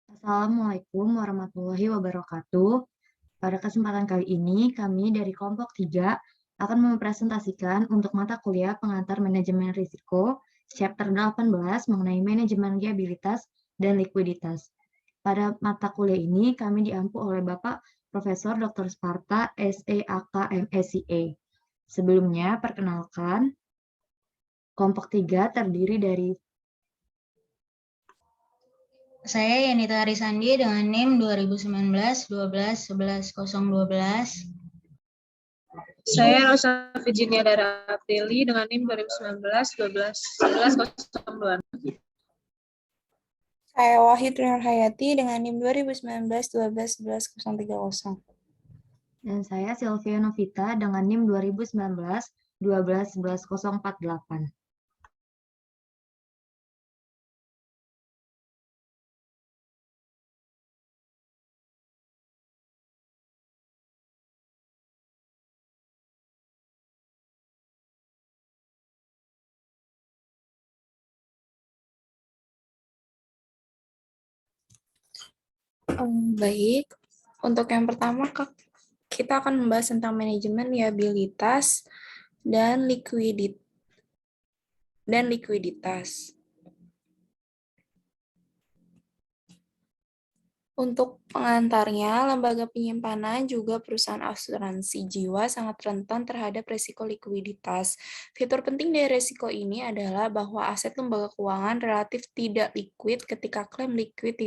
Assalamualaikum warahmatullahi wabarakatuh. Pada kesempatan kali ini, kami dari kelompok 3 akan mempresentasikan untuk mata kuliah pengantar manajemen risiko, chapter 18 mengenai manajemen liabilitas dan likuiditas. Pada mata kuliah ini, kami diampu oleh Bapak Profesor Dr. Sparta, SEAK, MSCA. Sebelumnya, perkenalkan, kelompok 3 terdiri dari Saya Yanita Arisandi dengan NIM 2019-12-11-012. Saya Rosa Virginia Dara Aprili dengan NIM 2019-12-11-02. Saya Wahid Nurhayati dengan NIM 2019-12-11-030. Dan saya Sylvia Novita dengan NIM 2019-12-11-048. Baik, untuk yang pertama kita akan membahas tentang manajemen liabilitas dan likuiditas. Untuk pengantarnya, lembaga penyimpanan juga perusahaan asuransi jiwa sangat rentan terhadap resiko likuiditas. Fitur penting dari resiko ini adalah bahwa aset lembaga keuangan relatif tidak likuid ketika klaim likuid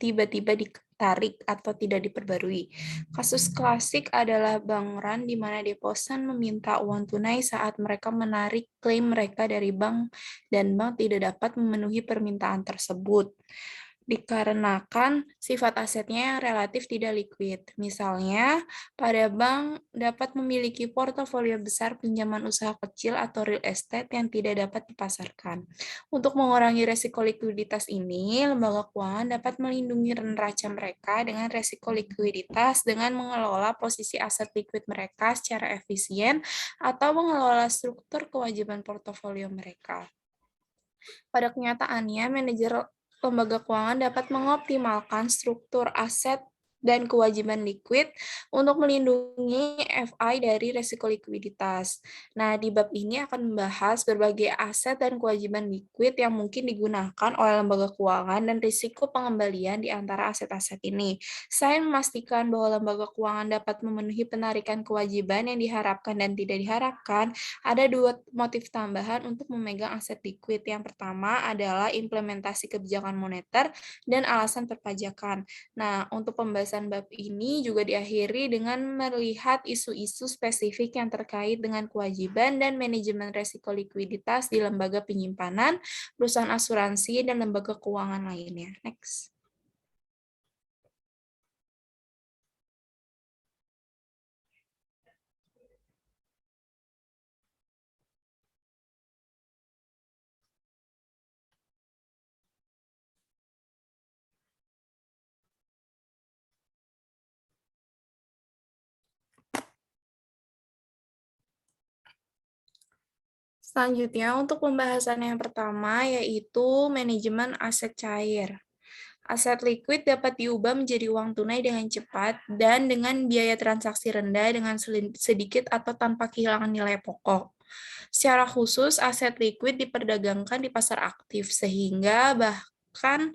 tiba-tiba ditarik atau tidak diperbarui. Kasus klasik adalah bank run di mana deposan meminta uang tunai saat mereka menarik klaim mereka dari bank dan bank tidak dapat memenuhi permintaan tersebut dikarenakan sifat asetnya yang relatif tidak likuid. Misalnya, pada bank dapat memiliki portofolio besar pinjaman usaha kecil atau real estate yang tidak dapat dipasarkan. Untuk mengurangi resiko likuiditas ini, lembaga keuangan dapat melindungi neraca mereka dengan resiko likuiditas dengan mengelola posisi aset likuid mereka secara efisien atau mengelola struktur kewajiban portofolio mereka. Pada kenyataannya, manajer lembaga keuangan dapat mengoptimalkan struktur aset dan kewajiban likuid untuk melindungi FI dari risiko likuiditas. Nah, di bab ini akan membahas berbagai aset dan kewajiban likuid yang mungkin digunakan oleh lembaga keuangan dan risiko pengembalian di antara aset-aset ini. Selain memastikan bahwa lembaga keuangan dapat memenuhi penarikan kewajiban yang diharapkan dan tidak diharapkan, ada dua motif tambahan untuk memegang aset likuid. Yang pertama adalah implementasi kebijakan moneter dan alasan perpajakan. Nah, untuk pembahasan bab ini juga diakhiri dengan melihat isu-isu spesifik yang terkait dengan kewajiban dan manajemen risiko likuiditas di lembaga penyimpanan, perusahaan asuransi, dan lembaga keuangan lainnya. Next. Selanjutnya, untuk pembahasan yang pertama, yaitu manajemen aset cair. Aset likuid dapat diubah menjadi uang tunai dengan cepat dan dengan biaya transaksi rendah dengan sedikit atau tanpa kehilangan nilai pokok. Secara khusus, aset likuid diperdagangkan di pasar aktif, sehingga bahkan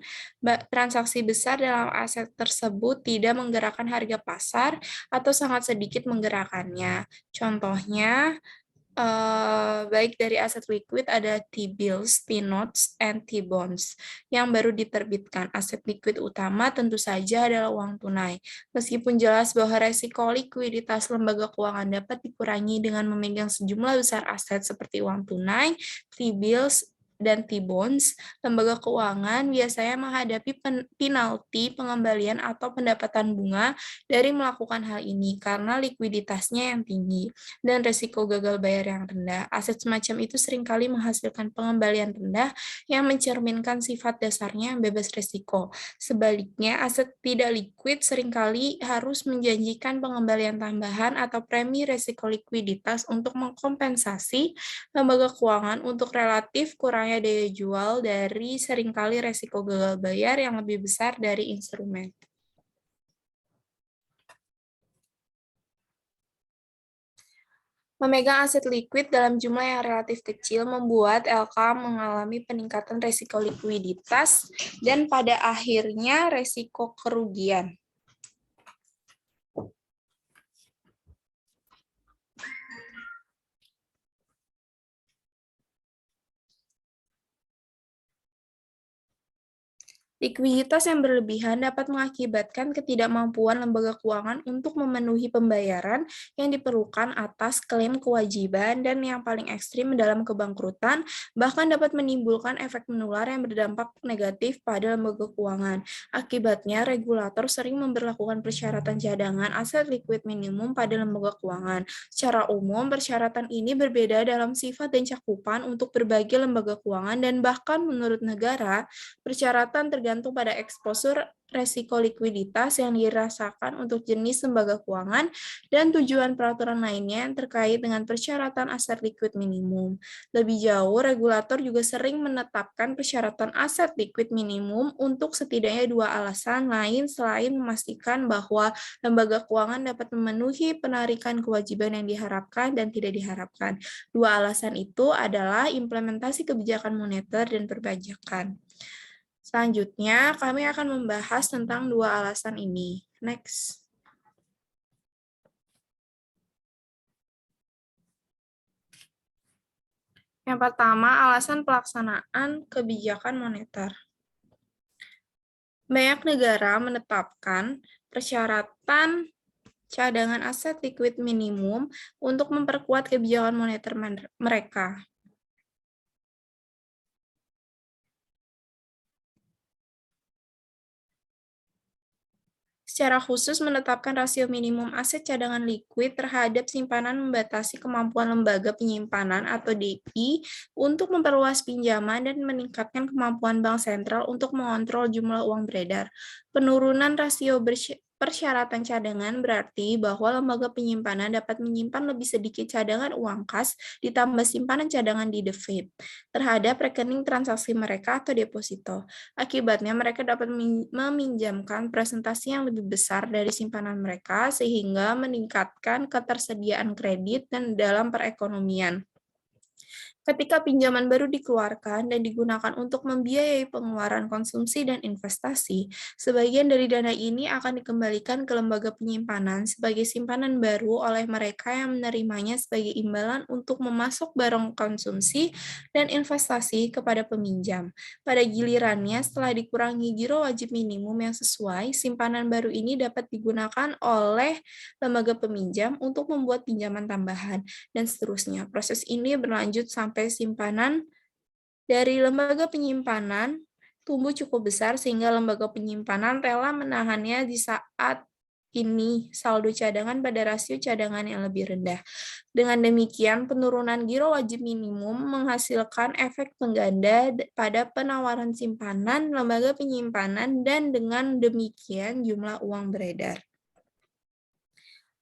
transaksi besar dalam aset tersebut tidak menggerakkan harga pasar atau sangat sedikit menggerakkannya. Contohnya, baik dari aset liquid ada T-bills, T-notes, and T-bonds yang baru diterbitkan. Aset liquid utama tentu saja adalah uang tunai. Meskipun jelas bahwa resiko likuiditas lembaga keuangan dapat dikurangi dengan memegang sejumlah besar aset seperti uang tunai, T-bills, dan T-bonds, lembaga keuangan biasanya menghadapi penalti pengembalian atau pendapatan bunga dari melakukan hal ini karena likuiditasnya yang tinggi dan risiko gagal bayar yang rendah. Aset semacam itu seringkali menghasilkan pengembalian rendah yang mencerminkan sifat dasarnya yang bebas risiko. Sebaliknya, aset tidak likuid seringkali harus menjanjikan pengembalian tambahan atau premi risiko likuiditas untuk mengkompensasi lembaga keuangan untuk relatif kurang berkurangnya daya jual dari seringkali resiko gagal bayar yang lebih besar dari instrumen. Memegang aset likuid dalam jumlah yang relatif kecil membuat LK mengalami peningkatan resiko likuiditas dan pada akhirnya resiko kerugian. Likuiditas yang berlebihan dapat mengakibatkan ketidakmampuan lembaga keuangan untuk memenuhi pembayaran yang diperlukan atas klaim kewajiban dan yang paling ekstrim dalam kebangkrutan, bahkan dapat menimbulkan efek menular yang berdampak negatif pada lembaga keuangan. Akibatnya, regulator sering memberlakukan persyaratan cadangan aset likuid minimum pada lembaga keuangan. Secara umum, persyaratan ini berbeda dalam sifat dan cakupan untuk berbagai lembaga keuangan dan bahkan menurut negara, persyaratan tergantung pada eksposur resiko likuiditas yang dirasakan untuk jenis lembaga keuangan dan tujuan peraturan lainnya yang terkait dengan persyaratan aset likuid minimum. Lebih jauh, regulator juga sering menetapkan persyaratan aset likuid minimum untuk setidaknya dua alasan lain selain memastikan bahwa lembaga keuangan dapat memenuhi penarikan kewajiban yang diharapkan dan tidak diharapkan. Dua alasan itu adalah implementasi kebijakan moneter dan perpajakan. Selanjutnya, kami akan membahas tentang dua alasan ini. Next. Yang pertama, alasan pelaksanaan kebijakan moneter. Banyak negara menetapkan persyaratan cadangan aset likuid minimum untuk memperkuat kebijakan moneter mereka. Secara khusus menetapkan rasio minimum aset cadangan likuid terhadap simpanan membatasi kemampuan lembaga penyimpanan atau DPI untuk memperluas pinjaman dan meningkatkan kemampuan bank sentral untuk mengontrol jumlah uang beredar. Penurunan rasio persyaratan cadangan berarti bahwa lembaga penyimpanan dapat menyimpan lebih sedikit cadangan uang kas ditambah simpanan cadangan di The Fed terhadap rekening transaksi mereka atau deposito. Akibatnya mereka dapat meminjamkan presentasi yang lebih besar dari simpanan mereka sehingga meningkatkan ketersediaan kredit dan dalam perekonomian. Ketika pinjaman baru dikeluarkan dan digunakan untuk membiayai pengeluaran konsumsi dan investasi, sebagian dari dana ini akan dikembalikan ke lembaga penyimpanan sebagai simpanan baru oleh mereka yang menerimanya sebagai imbalan untuk memasok barang konsumsi dan investasi kepada peminjam. Pada gilirannya, setelah dikurangi giro wajib minimum yang sesuai, simpanan baru ini dapat digunakan oleh lembaga peminjam untuk membuat pinjaman tambahan, dan seterusnya. Proses ini berlanjut sampai simpanan dari lembaga penyimpanan tumbuh cukup besar sehingga lembaga penyimpanan rela menahannya di saat ini saldo cadangan pada rasio cadangan yang lebih rendah. Dengan demikian, penurunan giro wajib minimum menghasilkan efek pengganda pada penawaran simpanan lembaga penyimpanan dan dengan demikian jumlah uang beredar.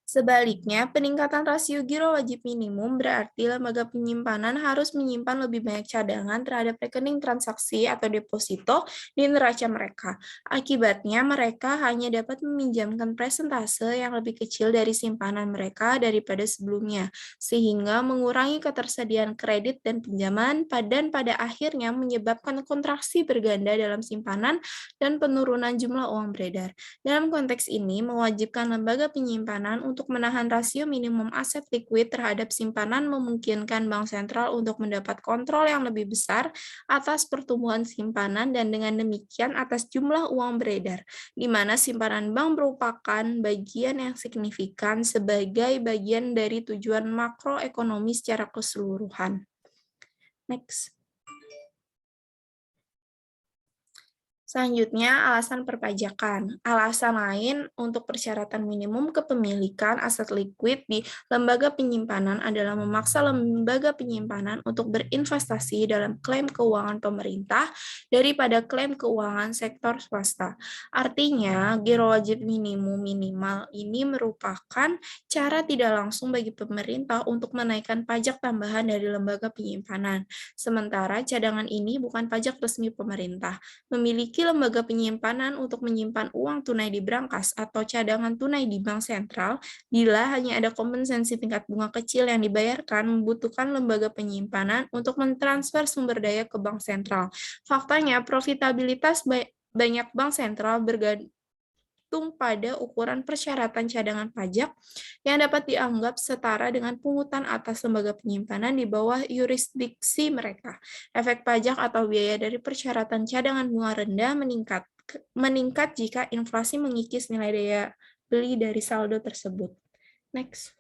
Sebaliknya, peningkatan rasio giro wajib minimum berarti lembaga penyimpanan harus menyimpan lebih banyak cadangan terhadap rekening transaksi atau deposito di neraca mereka. Akibatnya, mereka hanya dapat meminjamkan persentase yang lebih kecil dari simpanan mereka daripada sebelumnya, sehingga mengurangi ketersediaan kredit dan pinjaman dan pada akhirnya menyebabkan kontraksi berganda dalam simpanan dan penurunan jumlah uang beredar. Dalam konteks ini, mewajibkan lembaga penyimpanan untuk menahan rasio minimum aset likuid terhadap simpanan memungkinkan bank sentral untuk mendapat kontrol yang lebih besar atas pertumbuhan simpanan dan dengan demikian atas jumlah uang beredar, di mana simpanan bank merupakan bagian yang signifikan sebagai bagian dari tujuan makroekonomi secara keseluruhan. Next. Selanjutnya, alasan perpajakan. Alasan lain untuk persyaratan minimum kepemilikan aset likuid di lembaga penyimpanan adalah memaksa lembaga penyimpanan untuk berinvestasi dalam klaim keuangan pemerintah daripada klaim keuangan sektor swasta. Artinya, giro wajib minimum minimal ini merupakan cara tidak langsung bagi pemerintah untuk menaikkan pajak tambahan dari lembaga penyimpanan. Sementara cadangan ini bukan pajak resmi pemerintah. Memiliki lembaga penyimpanan untuk menyimpan uang tunai di brankas atau cadangan tunai di bank sentral, bila hanya ada kompensasi tingkat bunga kecil yang dibayarkan, membutuhkan lembaga penyimpanan untuk mentransfer sumber daya ke bank sentral. Faktanya, profitabilitas banyak bank sentral bergantung pada ukuran persyaratan cadangan pajak yang dapat dianggap setara dengan pungutan atas lembaga penyimpanan di bawah yurisdiksi mereka. Efek pajak atau biaya dari persyaratan cadangan bunga rendah meningkat jika inflasi mengikis nilai daya beli dari saldo tersebut. Next.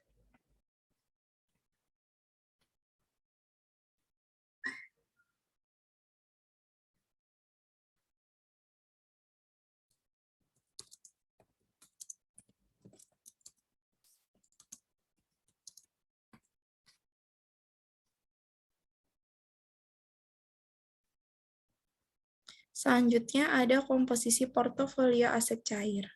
Selanjutnya ada komposisi portofolio aset cair.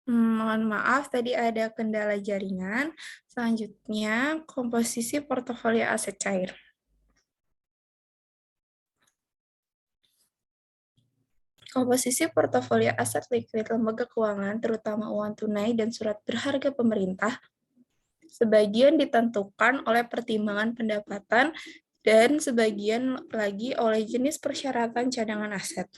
Mohon maaf, tadi ada kendala jaringan. Selanjutnya, komposisi portofolio aset cair. Komposisi portofolio aset likuid lembaga keuangan, terutama uang tunai dan surat berharga pemerintah, sebagian ditentukan oleh pertimbangan pendapatan dan sebagian lagi oleh jenis persyaratan cadangan aset.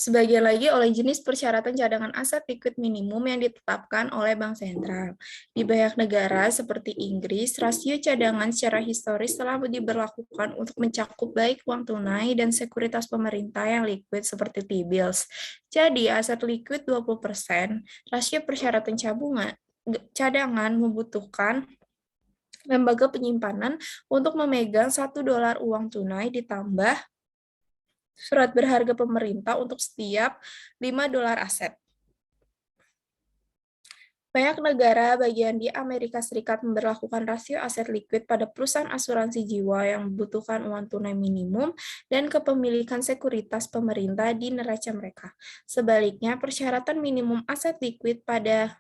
Sebagian lagi oleh jenis persyaratan cadangan aset likuid minimum yang ditetapkan oleh Bank Sentral. Di banyak negara seperti Inggris, rasio cadangan secara historis telah diberlakukan untuk mencakup baik uang tunai dan sekuritas pemerintah yang likuid seperti T-bills. Jadi, aset likuid 20%, rasio persyaratan cadangan membutuhkan lembaga penyimpanan untuk memegang $1 uang tunai ditambah surat berharga pemerintah untuk setiap $5 aset. Banyak negara bagian di Amerika Serikat memberlakukan rasio aset likuid pada perusahaan asuransi jiwa yang membutuhkan uang tunai minimum dan kepemilikan sekuritas pemerintah di neraca mereka. Sebaliknya, persyaratan minimum aset likuid pada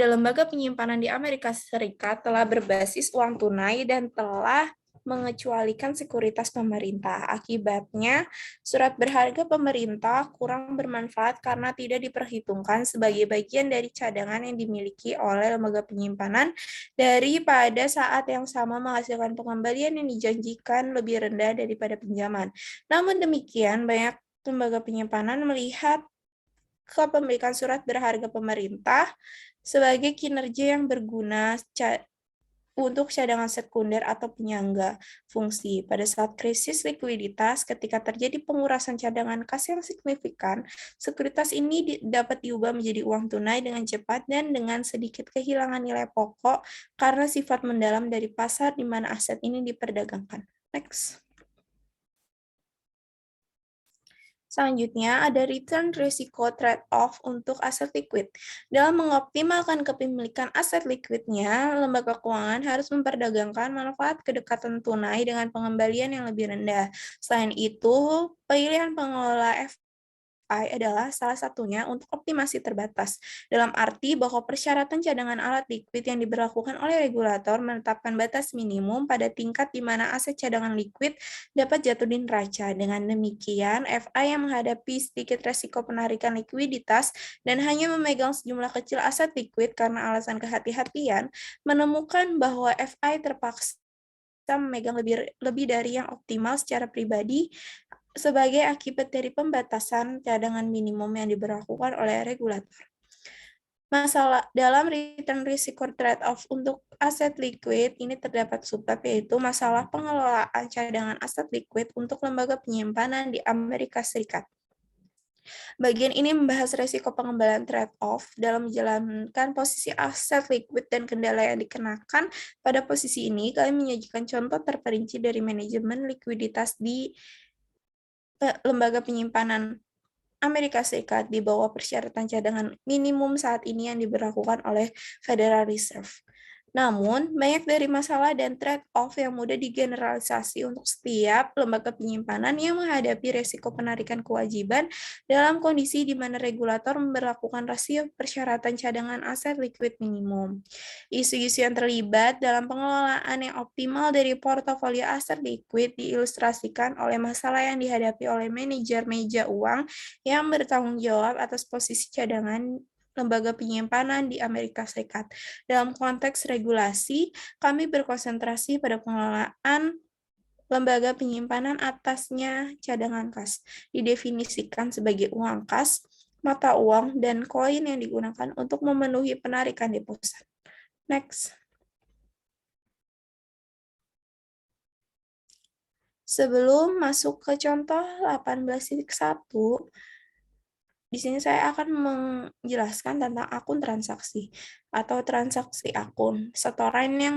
lembaga penyimpanan di Amerika Serikat telah berbasis uang tunai dan telah mengecualikan sekuritas pemerintah. Akibatnya, surat berharga pemerintah kurang bermanfaat karena tidak diperhitungkan sebagai bagian dari cadangan yang dimiliki oleh lembaga penyimpanan daripada saat yang sama menghasilkan pengembalian yang dijanjikan lebih rendah daripada pinjaman. Namun demikian, banyak lembaga penyimpanan melihat kepemilikan surat berharga pemerintah sebagai kinerja yang berguna untuk cadangan sekunder atau penyangga fungsi. Pada saat krisis likuiditas, ketika terjadi pengurasan cadangan kas yang signifikan, sekuritas ini dapat diubah menjadi uang tunai dengan cepat dan dengan sedikit kehilangan nilai pokok karena sifat mendalam dari pasar di mana aset ini diperdagangkan. Next. Selanjutnya, ada return risiko trade-off untuk aset likuid. Dalam mengoptimalkan kepemilikan aset likuidnya, lembaga keuangan harus memperdagangkan manfaat kedekatan tunai dengan pengembalian yang lebih rendah. Selain itu, pilihan pengelola adalah salah satunya untuk optimasi terbatas, dalam arti bahwa persyaratan cadangan alat likuid yang diberlakukan oleh regulator menetapkan batas minimum pada tingkat di mana aset cadangan likuid dapat jatuh di neraca. Dengan demikian, FI yang menghadapi sedikit resiko penarikan likuiditas dan hanya memegang sejumlah kecil aset likuid karena alasan kehati-hatian, menemukan bahwa FI terpaksa memegang lebih dari yang optimal secara pribadi sebagai akibat dari pembatasan cadangan minimum yang diberlakukan oleh regulator. Masalah dalam return risiko trade-off untuk aset liquid ini terdapat subbab, yaitu masalah pengelolaan cadangan aset liquid untuk lembaga penyimpanan di Amerika Serikat. Bagian ini membahas risiko pengembalian trade-off dalam menjalankan posisi aset liquid dan kendala yang dikenakan. Pada posisi ini, kami menyajikan contoh terperinci dari manajemen likuiditas di lembaga penyimpanan Amerika Serikat di bawah persyaratan cadangan minimum saat ini yang diberlakukan oleh Federal Reserve. Namun, banyak dari masalah dan trade-off yang mudah digeneralisasi untuk setiap lembaga penyimpanan yang menghadapi risiko penarikan kewajiban dalam kondisi di mana regulator memberlakukan rasio persyaratan cadangan aset likuid minimum. Isu-isu yang terlibat dalam pengelolaan yang optimal dari portofolio aset likuid diilustrasikan oleh masalah yang dihadapi oleh manajer meja uang yang bertanggung jawab atas posisi cadangan lembaga penyimpanan di Amerika Serikat. Dalam konteks regulasi, kami berkonsentrasi pada pengelolaan lembaga penyimpanan atasnya cadangan kas, didefinisikan sebagai uang kas, mata uang, dan koin yang digunakan untuk memenuhi penarikan deposit. Next. Sebelum masuk ke contoh 18.1, Di sini saya akan menjelaskan tentang akun transaksi atau transaksi akun. Setoran yang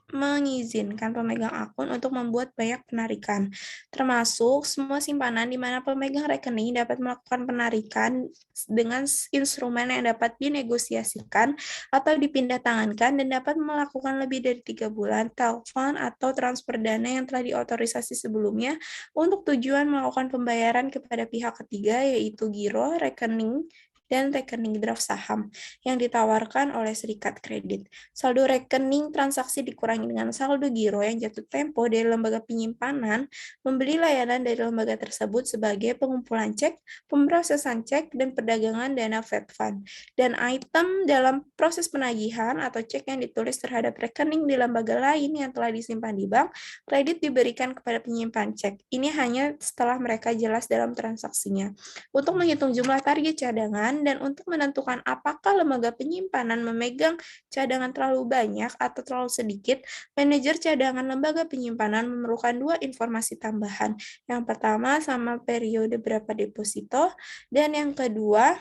mengizinkan pemegang akun untuk membuat banyak penarikan, termasuk semua simpanan di mana pemegang rekening dapat melakukan penarikan dengan instrumen yang dapat dinegosiasikan atau dipindah tangankan dan dapat melakukan lebih dari 3 bulan, telepon, atau transfer dana yang telah diotorisasi sebelumnya untuk tujuan melakukan pembayaran kepada pihak ketiga, yaitu giro, rekening, dan rekening draft saham yang ditawarkan oleh serikat kredit. Saldo rekening transaksi dikurangi dengan saldo giro yang jatuh tempo dari lembaga penyimpanan membeli layanan dari lembaga tersebut sebagai pengumpulan cek, pemrosesan cek, dan perdagangan dana Fed Fund. Dan item dalam proses penagihan atau cek yang ditulis terhadap rekening di lembaga lain yang telah disimpan di bank, kredit diberikan kepada penyimpan cek. Ini hanya setelah mereka jelas dalam transaksinya. Untuk menghitung jumlah target cadangan dan untuk menentukan apakah lembaga penyimpanan memegang cadangan terlalu banyak atau terlalu sedikit, manajer cadangan lembaga penyimpanan memerlukan 2 informasi tambahan. Yang pertama sama periode berapa deposito, dan yang kedua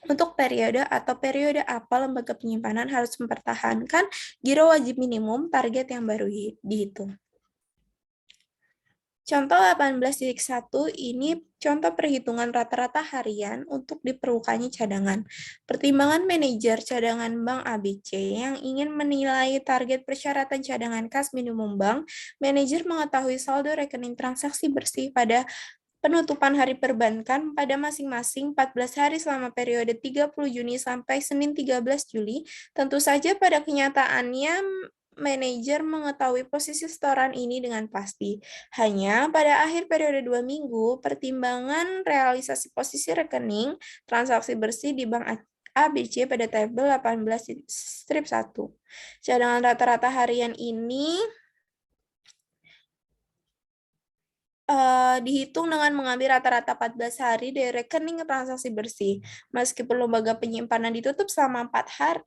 untuk periode atau periode apa lembaga penyimpanan harus mempertahankan giro wajib minimum target yang baru dihitung. Contoh 18.1 ini contoh perhitungan rata-rata harian untuk diperlukannya cadangan. Pertimbangan manajer cadangan Bank ABC yang ingin menilai target persyaratan cadangan kas minimum bank, manajer mengetahui saldo rekening transaksi bersih pada penutupan hari perbankan pada masing-masing 14 hari selama periode 30 Juni sampai Senin 13 Juli. Tentu saja pada kenyataannya manajer mengetahui posisi setoran ini dengan pasti. Hanya pada akhir periode 2 minggu, pertimbangan realisasi posisi rekening transaksi bersih di Bank ABC pada tabel 18-1. Cadangan rata-rata harian ini dihitung dengan mengambil rata-rata 14 hari dari rekening transaksi bersih. Meskipun lembaga penyimpanan ditutup selama 4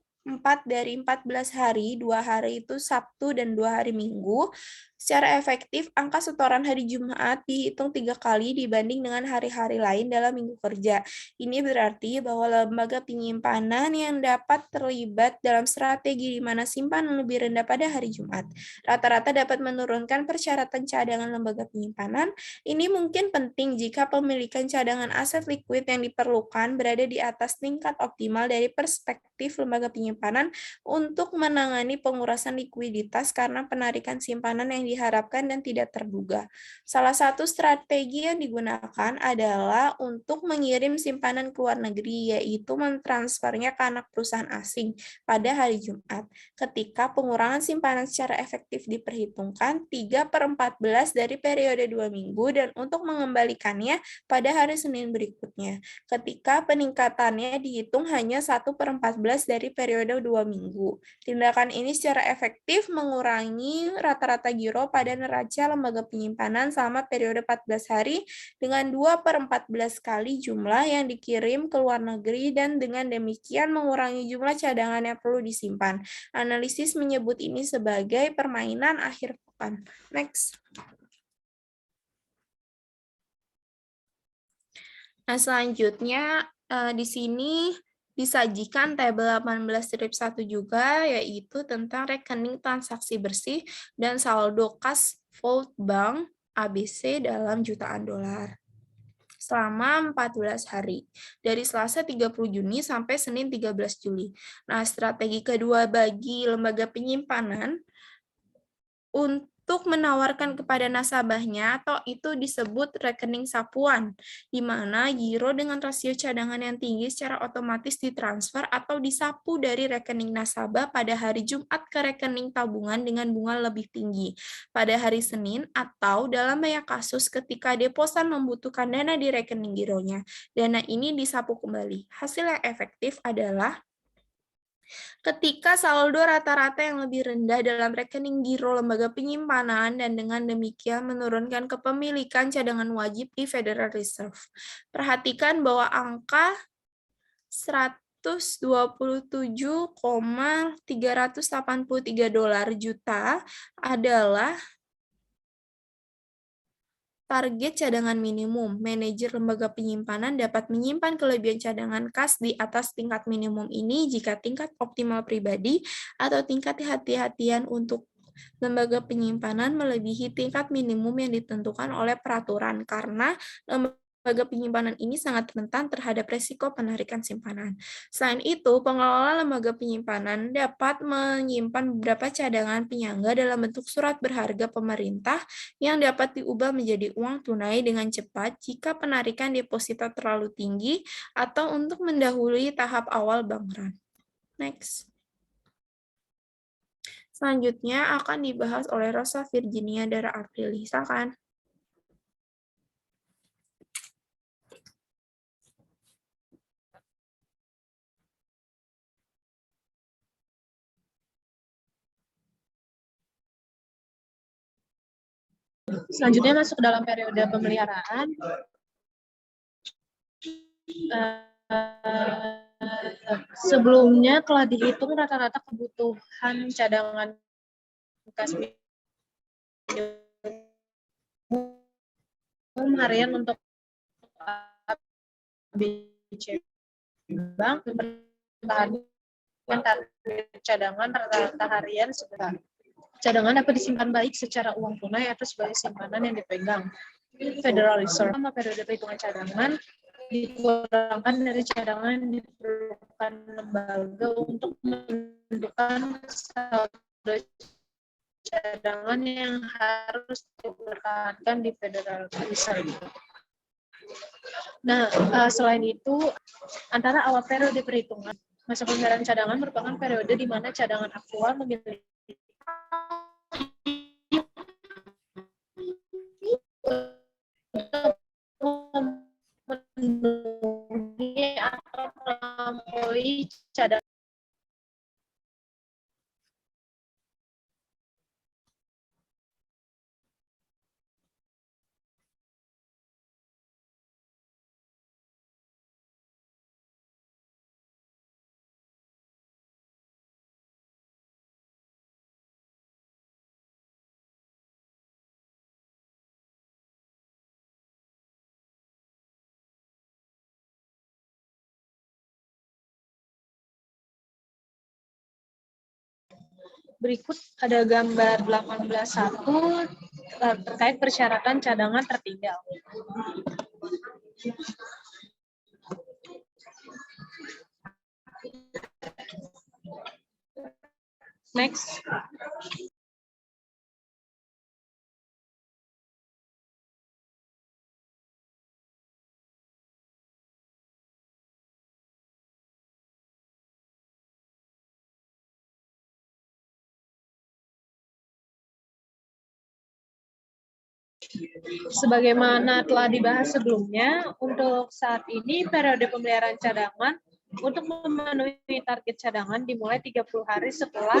dari 14 hari, 2 hari itu Sabtu dan 2 hari Minggu, secara efektif angka setoran hari Jumat dihitung 3 kali dibanding dengan hari-hari lain dalam minggu kerja. Ini berarti bahwa lembaga penyimpanan yang dapat terlibat dalam strategi di mana simpanan lebih rendah pada hari Jumat rata-rata dapat menurunkan persyaratan cadangan lembaga penyimpanan. Ini mungkin penting jika pemilikan cadangan aset likuid yang diperlukan berada di atas tingkat optimal dari perspektif lembaga penyimpanan untuk menangani pengurasan likuiditas karena penarikan simpanan yang diharapkan dan tidak terduga. Salah satu strategi yang digunakan adalah untuk mengirim simpanan ke luar negeri, yaitu mentransfernya ke anak perusahaan asing pada hari Jumat. Ketika pengurangan simpanan secara efektif diperhitungkan 3/14 dari periode 2 minggu dan untuk mengembalikannya pada hari Senin berikutnya. Ketika peningkatannya dihitung hanya 1/14 dari periode 2 minggu. Tindakan ini secara efektif mengurangi rata-rata giro pada neraca lembaga penyimpanan selama periode 14 hari dengan 2/14 kali jumlah yang dikirim ke luar negeri dan dengan demikian mengurangi jumlah cadangan yang perlu disimpan. Analisis menyebut ini sebagai permainan akhir pekan. Next. Nah, selanjutnya di sini disajikan tabel 18-1 juga, yaitu tentang rekening transaksi bersih dan saldo kas vault bank ABC dalam jutaan dolar selama 14 hari, dari Selasa 30 Juni sampai Senin 13 Juli. Nah, strategi kedua bagi lembaga penyimpanan untuk menawarkan kepada nasabahnya atau itu disebut rekening sapuan, di mana giro dengan rasio cadangan yang tinggi secara otomatis ditransfer atau disapu dari rekening nasabah pada hari Jumat ke rekening tabungan dengan bunga lebih tinggi pada hari Senin, atau dalam banyak kasus ketika deposan membutuhkan dana di rekening gironya, dana ini disapu kembali. Hasil yang efektif adalah ketika saldo rata-rata yang lebih rendah dalam rekening giro lembaga penyimpanan dan dengan demikian menurunkan kepemilikan cadangan wajib di Federal Reserve. Perhatikan bahwa angka 127,383 dolar juta adalah Target cadangan minimum. Manajer lembaga penyimpanan dapat menyimpan kelebihan cadangan kas di atas tingkat minimum ini jika tingkat optimal pribadi atau tingkat kehati-hatian untuk lembaga penyimpanan melebihi tingkat minimum yang ditentukan oleh peraturan karena lembaga penyimpanan ini sangat rentan terhadap risiko penarikan simpanan. Selain itu, pengelola lembaga penyimpanan dapat menyimpan beberapa cadangan penyangga dalam bentuk surat berharga pemerintah yang dapat diubah menjadi uang tunai dengan cepat jika penarikan deposito terlalu tinggi atau untuk mendahului tahap awal bank run. Next. Selanjutnya akan dibahas oleh Rosa Virginia Dara Aprili. Silakan. Selanjutnya masuk ke dalam periode pemeliharaan. Sebelumnya telah dihitung rata-rata kebutuhan cadangan kas minimum harian untuk ABC Bank mempertahankan target cadangan rata-rata harian sebesar. Cadangan dapat disimpan baik secara uang tunai atau sebagai simpanan yang dipegang Federal Reserve. Selama periode perhitungan cadangan dikurangkan dari cadangan yang diperlukan lembaga untuk menentukan saldo cadangan yang harus dipertahankan di Federal Reserve. Nah, selain itu, antara awal periode perhitungan, masa pemeliharaan cadangan merupakan periode di mana cadangan aktual memiliki memenuhi atau melampaui cadangan. Berikut ada gambar 18.1 terkait persyaratan cadangan tertinggal. Next. Sebagaimana telah dibahas sebelumnya, untuk saat ini periode pemeliharaan cadangan untuk memenuhi target cadangan dimulai 30 hari setelah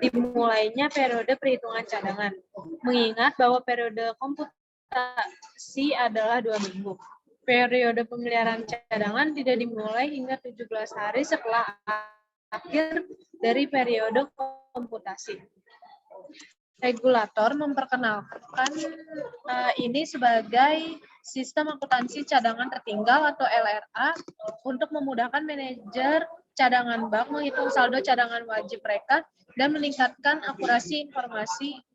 dimulainya periode perhitungan cadangan. Mengingat bahwa periode komputasi adalah 2 minggu. Periode pemeliharaan cadangan tidak dimulai hingga 17 hari setelah akhir dari periode komputasi. Regulator memperkenalkan ini sebagai sistem akuntansi cadangan tertinggal atau LRA untuk memudahkan manajer cadangan bank menghitung saldo cadangan wajib mereka dan meningkatkan akurasi informasi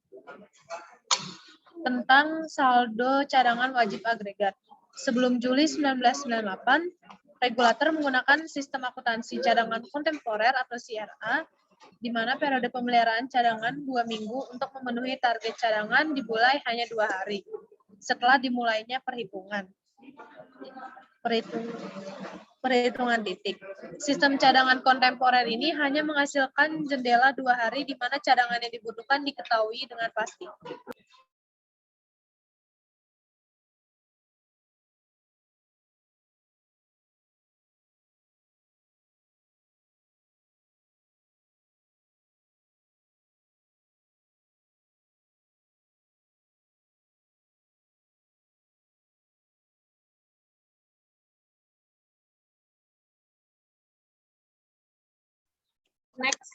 tentang saldo cadangan wajib agregat. Sebelum Juli 1998, regulator menggunakan sistem akuntansi cadangan kontemporer atau CRA di mana periode pemeliharaan cadangan 2 minggu untuk memenuhi target cadangan dimulai hanya 2 hari setelah dimulainya perhitungan titik. Sistem cadangan kontemporer ini hanya menghasilkan jendela 2 hari di mana cadangan yang dibutuhkan diketahui dengan pasti. Next.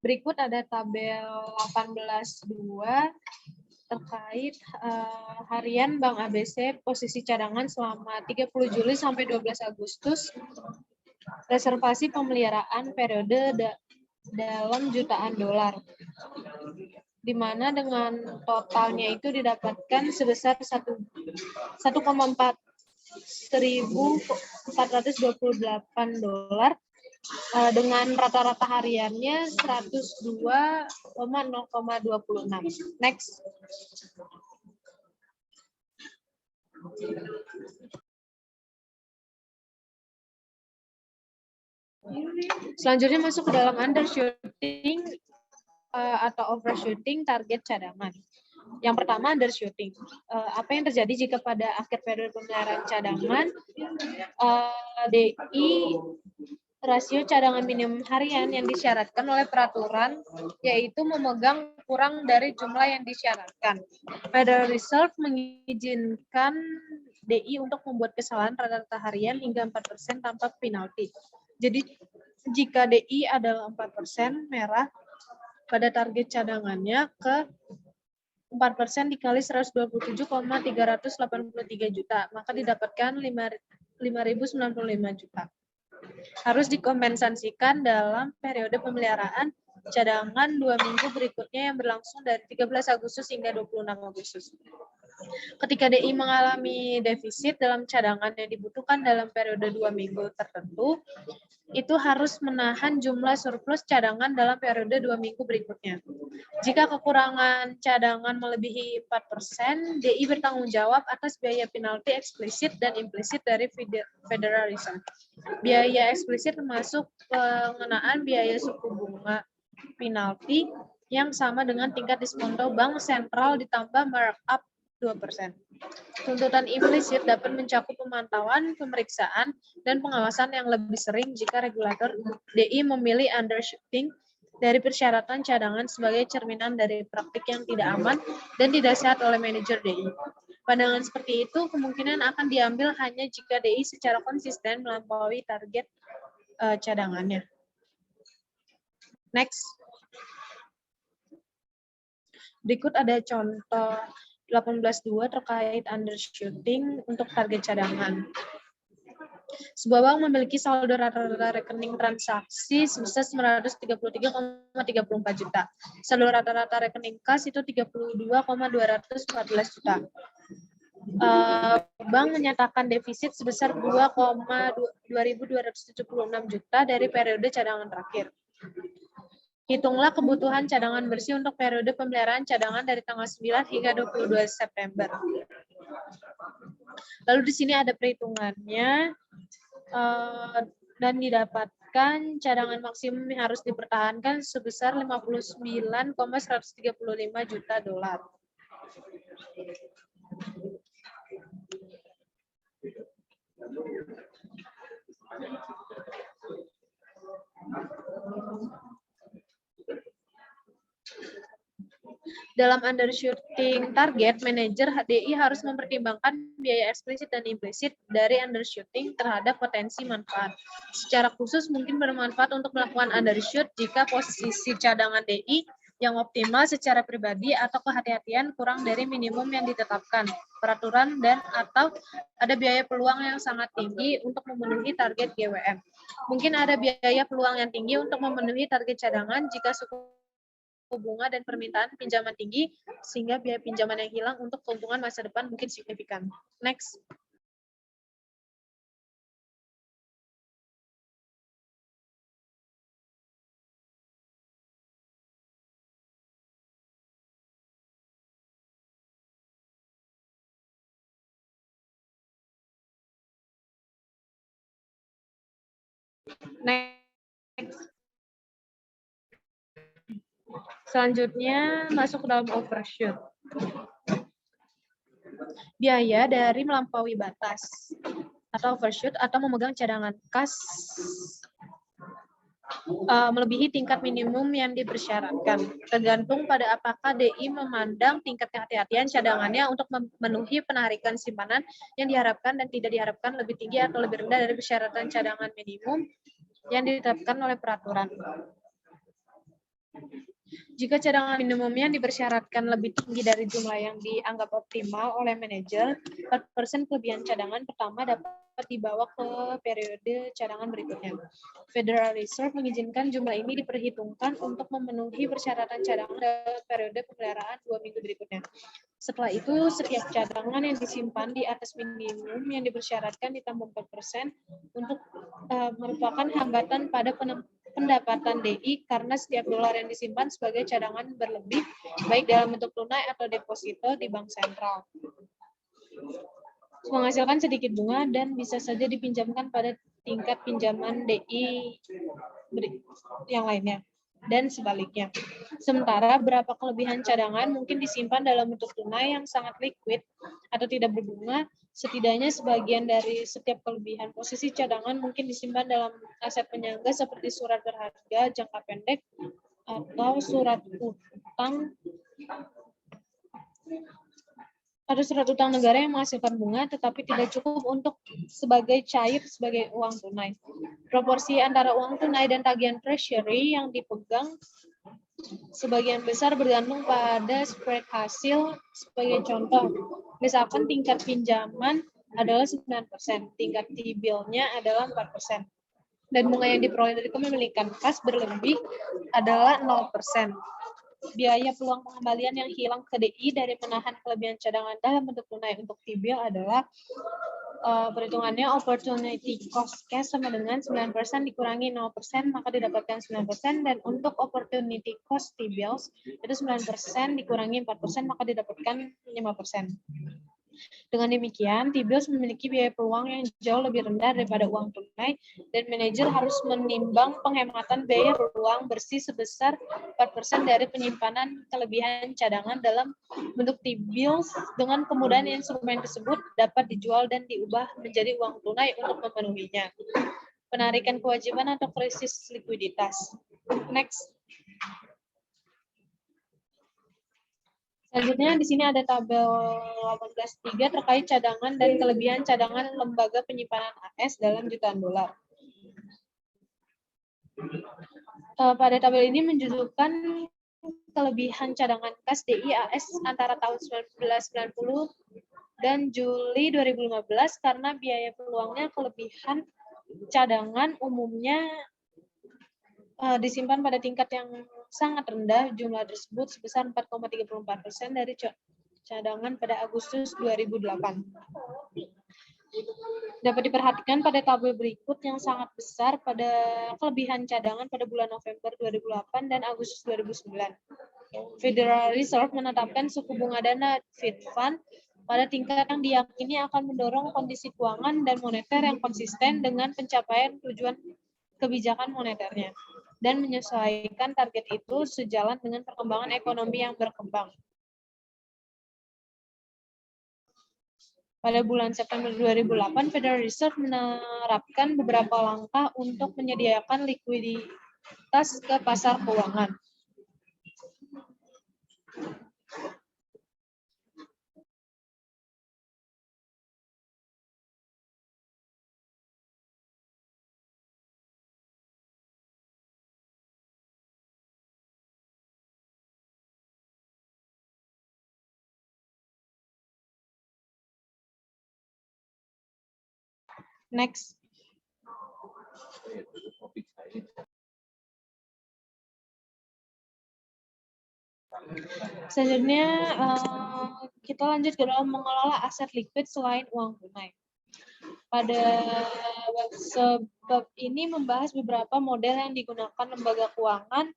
Berikut ada tabel 18.2 terkait harian Bank ABC posisi cadangan selama 30 Juli sampai 12 Agustus, reservasi pemeliharaan periode dalam jutaan dolar, di mana dengan totalnya itu didapatkan sebesar 1,428 dolar, dengan rata-rata hariannya 102,026. Next. Selanjutnya masuk ke dalam undershooting atau overshooting target cadangan. Yang pertama undershooting. Apa yang terjadi jika pada akhir periode pemeliharaan cadangan DI rasio cadangan minimum harian yang disyaratkan oleh peraturan yaitu memegang kurang dari jumlah yang disyaratkan. Federal Reserve mengizinkan DI untuk membuat kesalahan rata-rata harian hingga 4% tanpa penalti. Jadi jika DI adalah 4% merah pada target cadangannya ke 4% dikali 127,383 juta, maka didapatkan 5.095 juta. Harus dikompensasikan dalam periode pemeliharaan cadangan 2 minggu berikutnya yang berlangsung dari 13 Agustus hingga 26 Agustus. Ketika DI mengalami defisit dalam cadangan yang dibutuhkan dalam periode 2 minggu tertentu, itu harus menahan jumlah surplus cadangan dalam periode 2 minggu berikutnya. Jika kekurangan cadangan melebihi 4%, DI bertanggung jawab atas biaya penalti eksplisit dan implisit dari Federal Reserve. Biaya eksplisit termasuk pengenaan biaya suku bunga penalti yang sama dengan tingkat diskonto bank sentral ditambah markup 2%. Tuntutan implisit dapat mencakup pemantauan, pemeriksaan, dan pengawasan yang lebih sering jika regulator DI memilih undershooting dari persyaratan cadangan sebagai cerminan dari praktik yang tidak aman dan tidak sehat oleh manajer DI. Pandangan seperti itu kemungkinan akan diambil hanya jika DI secara konsisten melampaui target cadangannya. Next. Berikut ada contoh 18.2 terkait undershooting untuk target cadangan. Sebuah bank memiliki saldo rata-rata rekening transaksi sebesar 933,34 juta. Saldo rata-rata rekening kas itu 32,214 juta. Bank menyatakan defisit sebesar 2,2276 juta dari periode cadangan terakhir. Hitunglah kebutuhan cadangan bersih untuk periode pemeliharaan cadangan dari tanggal 9 hingga 22 September. Lalu di sini ada perhitungannya dan didapatkan cadangan maksimum yang harus dipertahankan sebesar 59,135 juta dolar. Dalam undershooting target, manajer HDI harus mempertimbangkan biaya eksplisit dan implisit dari undershooting terhadap potensi manfaat. Secara khusus mungkin bermanfaat untuk melakukan undershoot jika posisi cadangan DI yang optimal secara pribadi atau kehati-hatian kurang dari minimum yang ditetapkan peraturan dan atau ada biaya peluang yang sangat tinggi untuk memenuhi target GWM. Mungkin ada biaya peluang yang tinggi untuk memenuhi target cadangan jika suku bunga dan permintaan pinjaman tinggi, sehingga biaya pinjaman yang hilang untuk keuntungan masa depan mungkin signifikan. Next. Next. Selanjutnya masuk ke dalam overshoot. Biaya dari melampaui batas atau overshoot atau memegang cadangan kas melebihi tingkat minimum yang dipersyaratkan. Tergantung pada apakah DI memandang tingkat kehati-hatian cadangannya untuk memenuhi penarikan simpanan yang diharapkan dan tidak diharapkan lebih tinggi atau lebih rendah dari persyaratan cadangan minimum yang ditetapkan oleh peraturan. Jika cadangan minimumnya dipersyaratkan lebih tinggi dari jumlah yang dianggap optimal oleh manajer, 4% kelebihan cadangan pertama dapat dibawa ke periode cadangan berikutnya. Federal Reserve mengizinkan jumlah ini diperhitungkan untuk memenuhi persyaratan cadangan dalam periode pemeliharaan 2 minggu berikutnya. Setelah itu, setiap cadangan yang disimpan di atas minimum yang dipersyaratkan ditambah 4% untuk merupakan hambatan pada pendapatan DI karena setiap dolar yang disimpan sebagai cadangan berlebih, baik dalam bentuk tunai atau deposito di bank sentral, menghasilkan sedikit bunga dan bisa saja dipinjamkan pada tingkat pinjaman DI yang lainnya, dan sebaliknya. Sementara berapa kelebihan cadangan mungkin disimpan dalam bentuk tunai yang sangat liquid atau tidak berbunga, setidaknya sebagian dari setiap kelebihan posisi cadangan mungkin disimpan dalam aset penyangga seperti surat berharga jangka pendek atau surat utang negara yang menghasilkan bunga tetapi tidak cukup untuk sebagai uang tunai. Proporsi antara uang tunai dan tagihan treasury yang dipegang sebagian besar bergantung pada spread hasil. Sebagai contoh, misalkan tingkat pinjaman adalah 9%, tingkat T-bill-nya adalah 4%, dan bunga yang diperoleh dari kepemilikan kas berlebih adalah 0%. Biaya peluang pengembalian yang hilang ke DI dari menahan kelebihan cadangan dalam bentuk tunai untuk T-bill adalah perhitungannya opportunity cost cash sama dengan 9% dikurangi 0%, maka didapatkan 9%, dan untuk opportunity cost T-bills itu 9% dikurangi 4%, maka didapatkan 5%. Dengan demikian, T-bills memiliki biaya peluang yang jauh lebih rendah daripada uang tunai, dan manajer harus menimbang penghematan biaya peluang bersih sebesar 4% dari penyimpanan kelebihan cadangan dalam bentuk T-bills. Dengan kemudahan instrumen tersebut dapat dijual dan diubah menjadi uang tunai untuk memenuhinya. Penarikan kewajiban atau krisis likuiditas. Next. Selanjutnya di sini ada tabel 18.3 terkait cadangan dan kelebihan cadangan lembaga penyimpanan AS dalam jutaan dolar. Pada tabel ini menunjukkan kelebihan cadangan kas DI AS antara tahun 1990 dan Juli 2015 karena biaya peluangnya kelebihan cadangan umumnya disimpan pada tingkat yang sangat rendah. Jumlah tersebut sebesar 4,34% dari cadangan pada Agustus 2008. Dapat diperhatikan pada tabel berikut yang sangat besar pada kelebihan cadangan pada bulan November 2008 dan Agustus 2009. Federal Reserve menetapkan suku bunga dana Fed Fund pada tingkat yang diyakini akan mendorong kondisi keuangan dan moneter yang konsisten dengan pencapaian tujuan kebijakan moneternya, dan menyesuaikan target itu sejalan dengan perkembangan ekonomi yang berkembang. Pada bulan September 2008, Federal Reserve menerapkan beberapa langkah untuk menyediakan likuiditas ke pasar keuangan. Next. Selanjutnya kita lanjut ke dalam mengelola aset liquid selain uang tunai. Pada sebab ini membahas beberapa model yang digunakan lembaga keuangan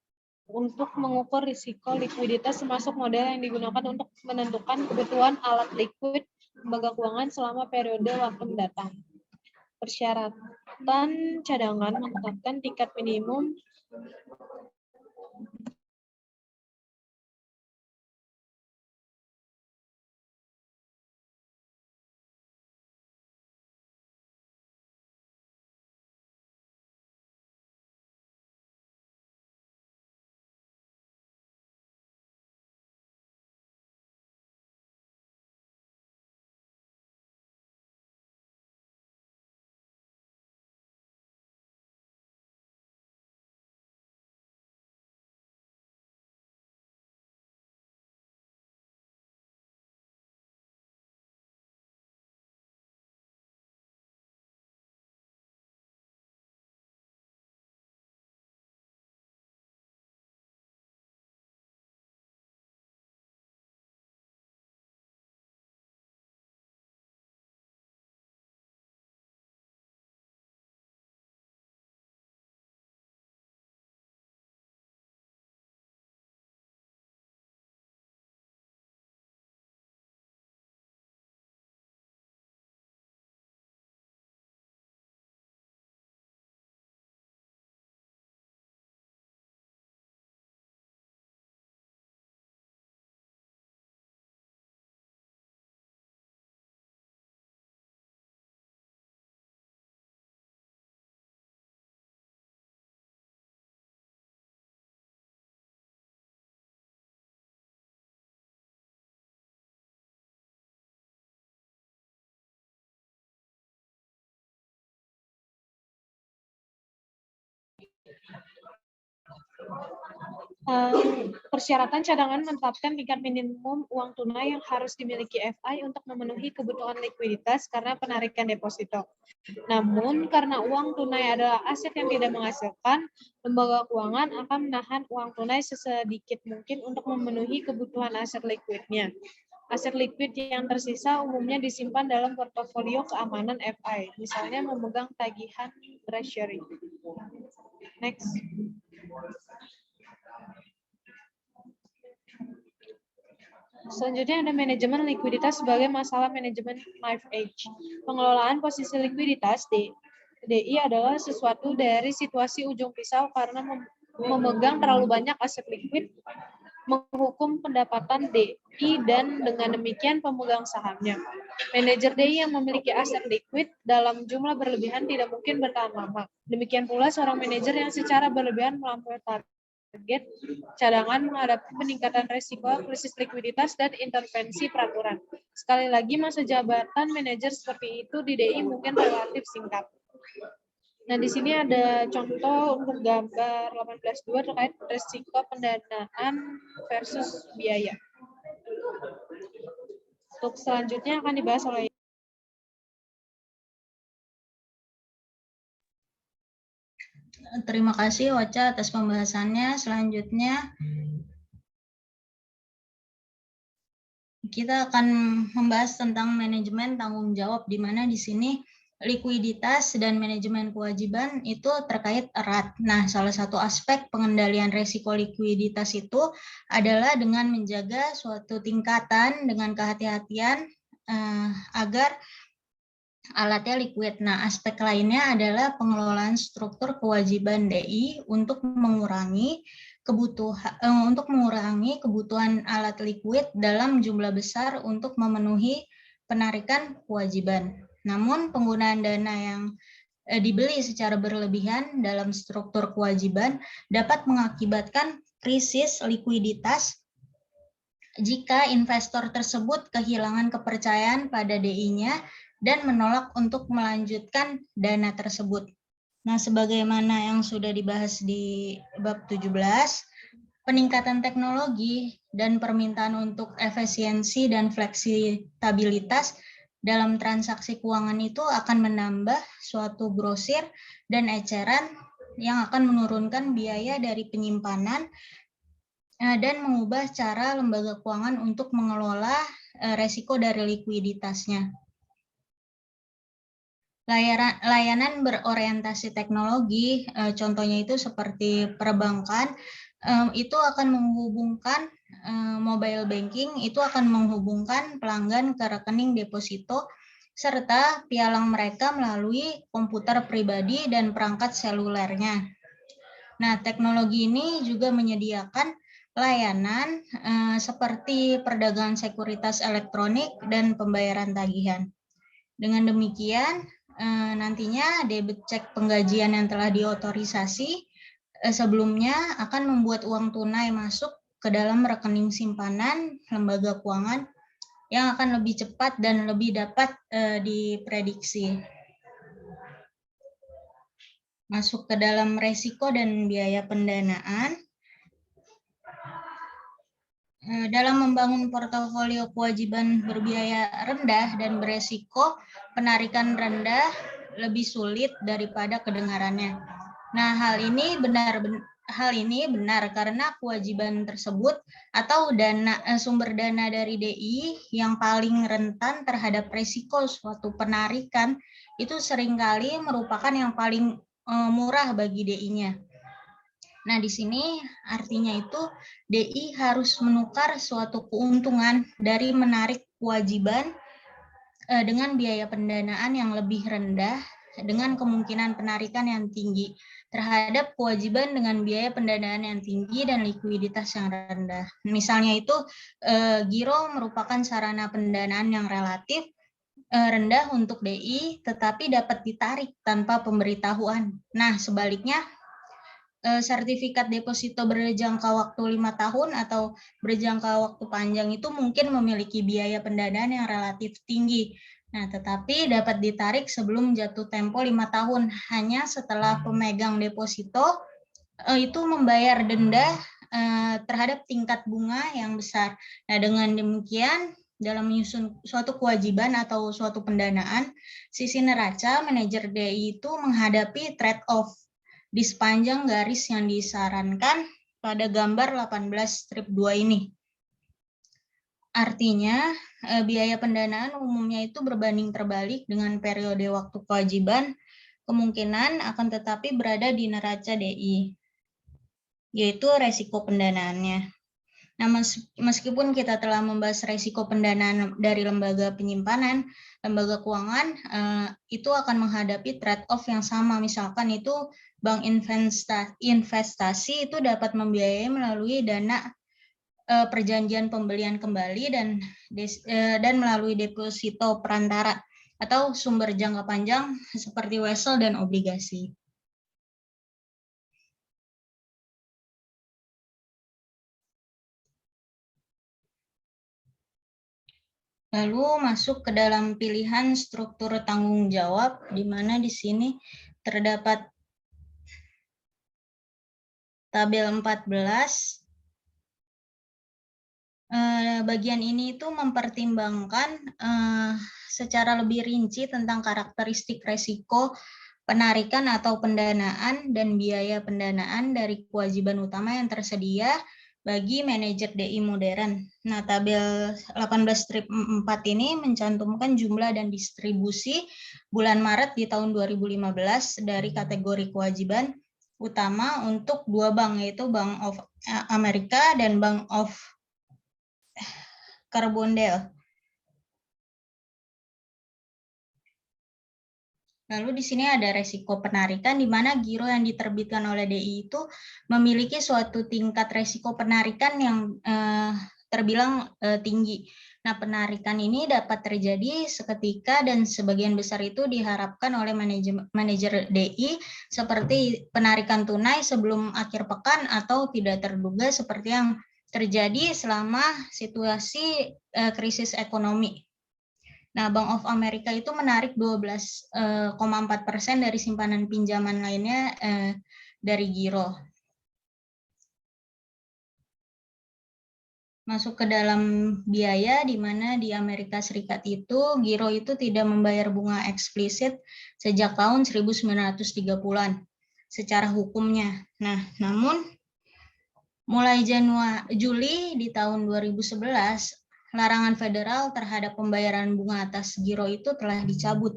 untuk mengukur risiko likuiditas, termasuk model yang digunakan untuk menentukan kebutuhan alat liquid lembaga keuangan selama periode waktu mendatang. Persyaratan cadangan menetapkan tingkat minimum Persyaratan cadangan menetapkan tingkat minimum uang tunai yang harus dimiliki FI untuk memenuhi kebutuhan likuiditas karena penarikan deposito. Namun, karena uang tunai adalah aset yang tidak menghasilkan, lembaga keuangan akan menahan uang tunai sesedikit mungkin untuk memenuhi kebutuhan aset likuidnya. Aset likuid yang tersisa umumnya disimpan dalam portofolio keamanan FI, misalnya memegang tagihan treasury. Next. Selanjutnya ada manajemen likuiditas sebagai masalah manajemen life age. Pengelolaan posisi likuiditas DI adalah sesuatu dari situasi ujung pisau karena memegang terlalu banyak aset likuid, menghukum pendapatan DI dan dengan demikian pemegang sahamnya. Manajer DI yang memiliki aset likuid dalam jumlah berlebihan tidak mungkin bertahan lama. Demikian pula seorang manajer yang secara berlebihan melampaui target cadangan menghadapi peningkatan risiko, krisis likuiditas, dan intervensi peraturan. Sekali lagi, masa jabatan manajer seperti itu di DI mungkin relatif singkat. Nah, di sini ada contoh untuk gambar 18.2 terkait risiko pendanaan versus biaya. Untuk selanjutnya akan dibahas oleh Terima kasih Ocha atas pembahasannya. Selanjutnya kita akan membahas tentang manajemen tanggung jawab, di mana di sini likuiditas dan manajemen kewajiban itu terkait erat. Nah, salah satu aspek pengendalian risiko likuiditas itu adalah dengan menjaga suatu tingkatan dengan kehati-hatian agar alatnya liquid. Nah, aspek lainnya adalah pengelolaan struktur kewajiban DI untuk mengurangi kebutuhan alat liquid dalam jumlah besar untuk memenuhi penarikan kewajiban. Namun, penggunaan dana yang dibeli secara berlebihan dalam struktur kewajiban dapat mengakibatkan krisis likuiditas jika investor tersebut kehilangan kepercayaan pada DI-nya dan menolak untuk melanjutkan dana tersebut. Nah, sebagaimana yang sudah dibahas di bab 17, peningkatan teknologi dan permintaan untuk efisiensi dan fleksibilitas dalam transaksi keuangan itu akan menambah suatu grosir dan eceran yang akan menurunkan biaya dari penyimpanan dan mengubah cara lembaga keuangan untuk mengelola resiko dari likuiditasnya. Layanan berorientasi teknologi, contohnya itu seperti perbankan, itu akan menghubungkan mobile banking, itu akan menghubungkan pelanggan ke rekening deposito, serta pialang mereka melalui komputer pribadi dan perangkat selulernya. Nah, teknologi ini juga menyediakan layanan seperti perdagangan sekuritas elektronik dan pembayaran tagihan. Dengan demikian, nantinya debit cek penggajian yang telah diotorisasi sebelumnya akan membuat uang tunai masuk ke dalam rekening simpanan lembaga keuangan yang akan lebih cepat dan lebih dapat diprediksi. Masuk ke dalam resiko dan biaya pendanaan. Dalam membangun portofolio kewajiban berbiaya rendah dan beresiko penarikan rendah lebih sulit daripada kedengarannya. Nah, hal ini benar karena kewajiban tersebut atau sumber dana dari DI yang paling rentan terhadap resiko suatu penarikan itu seringkali merupakan yang paling murah bagi DI-nya. Nah, di sini artinya itu DI harus menukar suatu keuntungan dari menarik kewajiban dengan biaya pendanaan yang lebih rendah dengan kemungkinan penarikan yang tinggi terhadap kewajiban dengan biaya pendanaan yang tinggi dan likuiditas yang rendah. Misalnya itu giro merupakan sarana pendanaan yang relatif rendah untuk DI tetapi dapat ditarik tanpa pemberitahuan. Nah, sebaliknya sertifikat deposito berjangka waktu 5 tahun atau berjangka waktu panjang itu mungkin memiliki biaya pendanaan yang relatif tinggi. Nah, tetapi dapat ditarik sebelum jatuh tempo 5 tahun hanya setelah pemegang deposito itu membayar denda terhadap tingkat bunga yang besar. Nah, dengan demikian dalam menyusun suatu kewajiban atau suatu pendanaan, sisi neraca manajer DI itu menghadapi trade-off di sepanjang garis yang disarankan pada gambar 18-2 ini. Artinya, biaya pendanaan umumnya itu berbanding terbalik dengan periode waktu kewajiban, kemungkinan akan tetapi berada di neraca DI, yaitu resiko pendanaannya. Nah, meskipun kita telah membahas resiko pendanaan dari lembaga penyimpanan, lembaga keuangan itu akan menghadapi trade-off yang sama. Misalkan itu bank investasi itu dapat membiayai melalui dana perjanjian pembelian kembali dan melalui deposito perantara atau sumber jangka panjang seperti wesel dan obligasi. Lalu masuk ke dalam pilihan struktur tanggung jawab, di mana di sini terdapat tabel 14. Bagian ini itu mempertimbangkan secara lebih rinci tentang karakteristik resiko penarikan atau pendanaan dan biaya pendanaan dari kewajiban utama yang tersedia bagi manajer DI modern. Nah, tabel 18-4 ini mencantumkan jumlah dan distribusi bulan Maret di tahun 2015 dari kategori kewajiban utama untuk dua bank, yaitu Bank of America dan Bank of Carbondale. Lalu di sini ada resiko penarikan, di mana giro yang diterbitkan oleh DI itu memiliki suatu tingkat resiko penarikan yang terbilang tinggi. Nah, penarikan ini dapat terjadi seketika dan sebagian besar itu diharapkan oleh manajer DI seperti penarikan tunai sebelum akhir pekan atau tidak terduga seperti yang terjadi selama situasi krisis ekonomi. Nah, Bank of America itu menarik 12,4% dari simpanan pinjaman lainnya dari giro. Masuk ke dalam biaya, di mana di Amerika Serikat itu giro itu tidak membayar bunga eksplisit sejak tahun 1930-an secara hukumnya. Nah, namun mulai Juli di tahun 2011, larangan federal terhadap pembayaran bunga atas giro itu telah dicabut.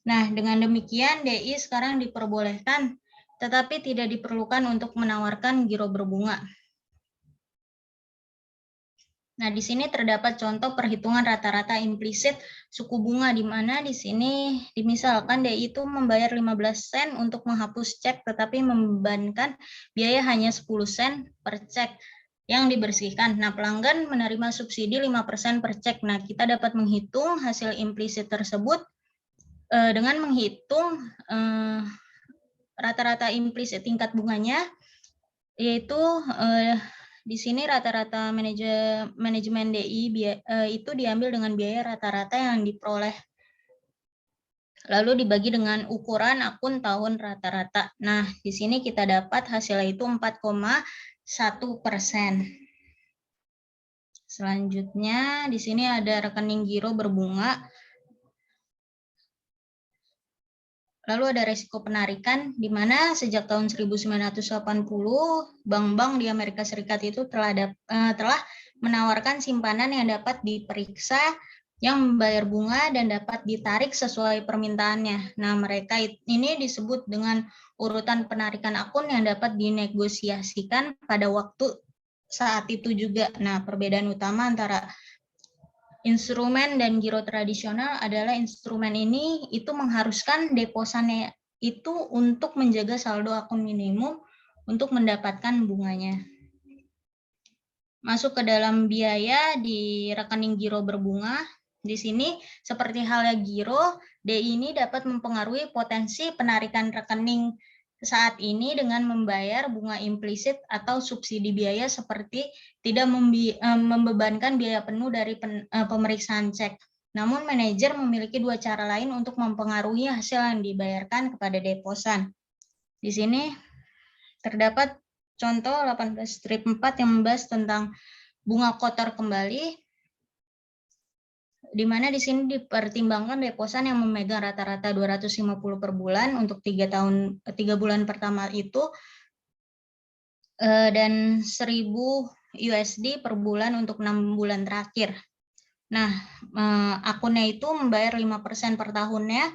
Nah, dengan demikian DI sekarang diperbolehkan, tetapi tidak diperlukan untuk menawarkan giro berbunga. Nah, di sini terdapat contoh perhitungan rata-rata implisit suku bunga, di mana di sini dimisalkan DI itu membayar 15 sen untuk menghapus cek, tetapi membebankan biaya hanya 10 sen per cek yang dibersihkan. Nah, pelanggan menerima subsidi 5% per cek. Nah, kita dapat menghitung hasil implisit tersebut dengan menghitung rata-rata implisit tingkat bunganya, yaitu di sini rata-rata manajemen DI itu diambil dengan biaya rata-rata yang diperoleh. Lalu dibagi dengan ukuran akun tahun rata-rata. Nah, di sini kita dapat hasilnya itu 4,1%. Selanjutnya, di sini ada rekening giro berbunga. Lalu ada resiko penarikan, di mana sejak tahun 1980, bank-bank di Amerika Serikat itu telah menawarkan simpanan yang dapat diperiksa, yang membayar bunga dan dapat ditarik sesuai permintaannya. Nah, mereka ini disebut dengan urutan penarikan akun yang dapat dinegosiasikan pada waktu saat itu juga. Nah, perbedaan utama antara instrumen dan giro tradisional adalah instrumen ini itu mengharuskan deposannya itu untuk menjaga saldo akun minimum untuk mendapatkan bunganya. Masuk ke dalam biaya di rekening giro berbunga. Di sini seperti halnya giro, DI ini dapat mempengaruhi potensi penarikan rekening saat ini dengan membayar bunga implisit atau subsidi biaya seperti tidak membebankan biaya penuh dari pemeriksaan cek. Namun manajer memiliki dua cara lain untuk mempengaruhi hasil yang dibayarkan kepada deposan. Di sini terdapat contoh 18-4 yang membahas tentang bunga kotor kembali, di mana di sini dipertimbangkan deposan yang memegang rata-rata 250 per bulan untuk 3 bulan pertama itu, dan 1.000 USD per bulan untuk 6 bulan terakhir. Nah, akunnya itu membayar 5% per tahunnya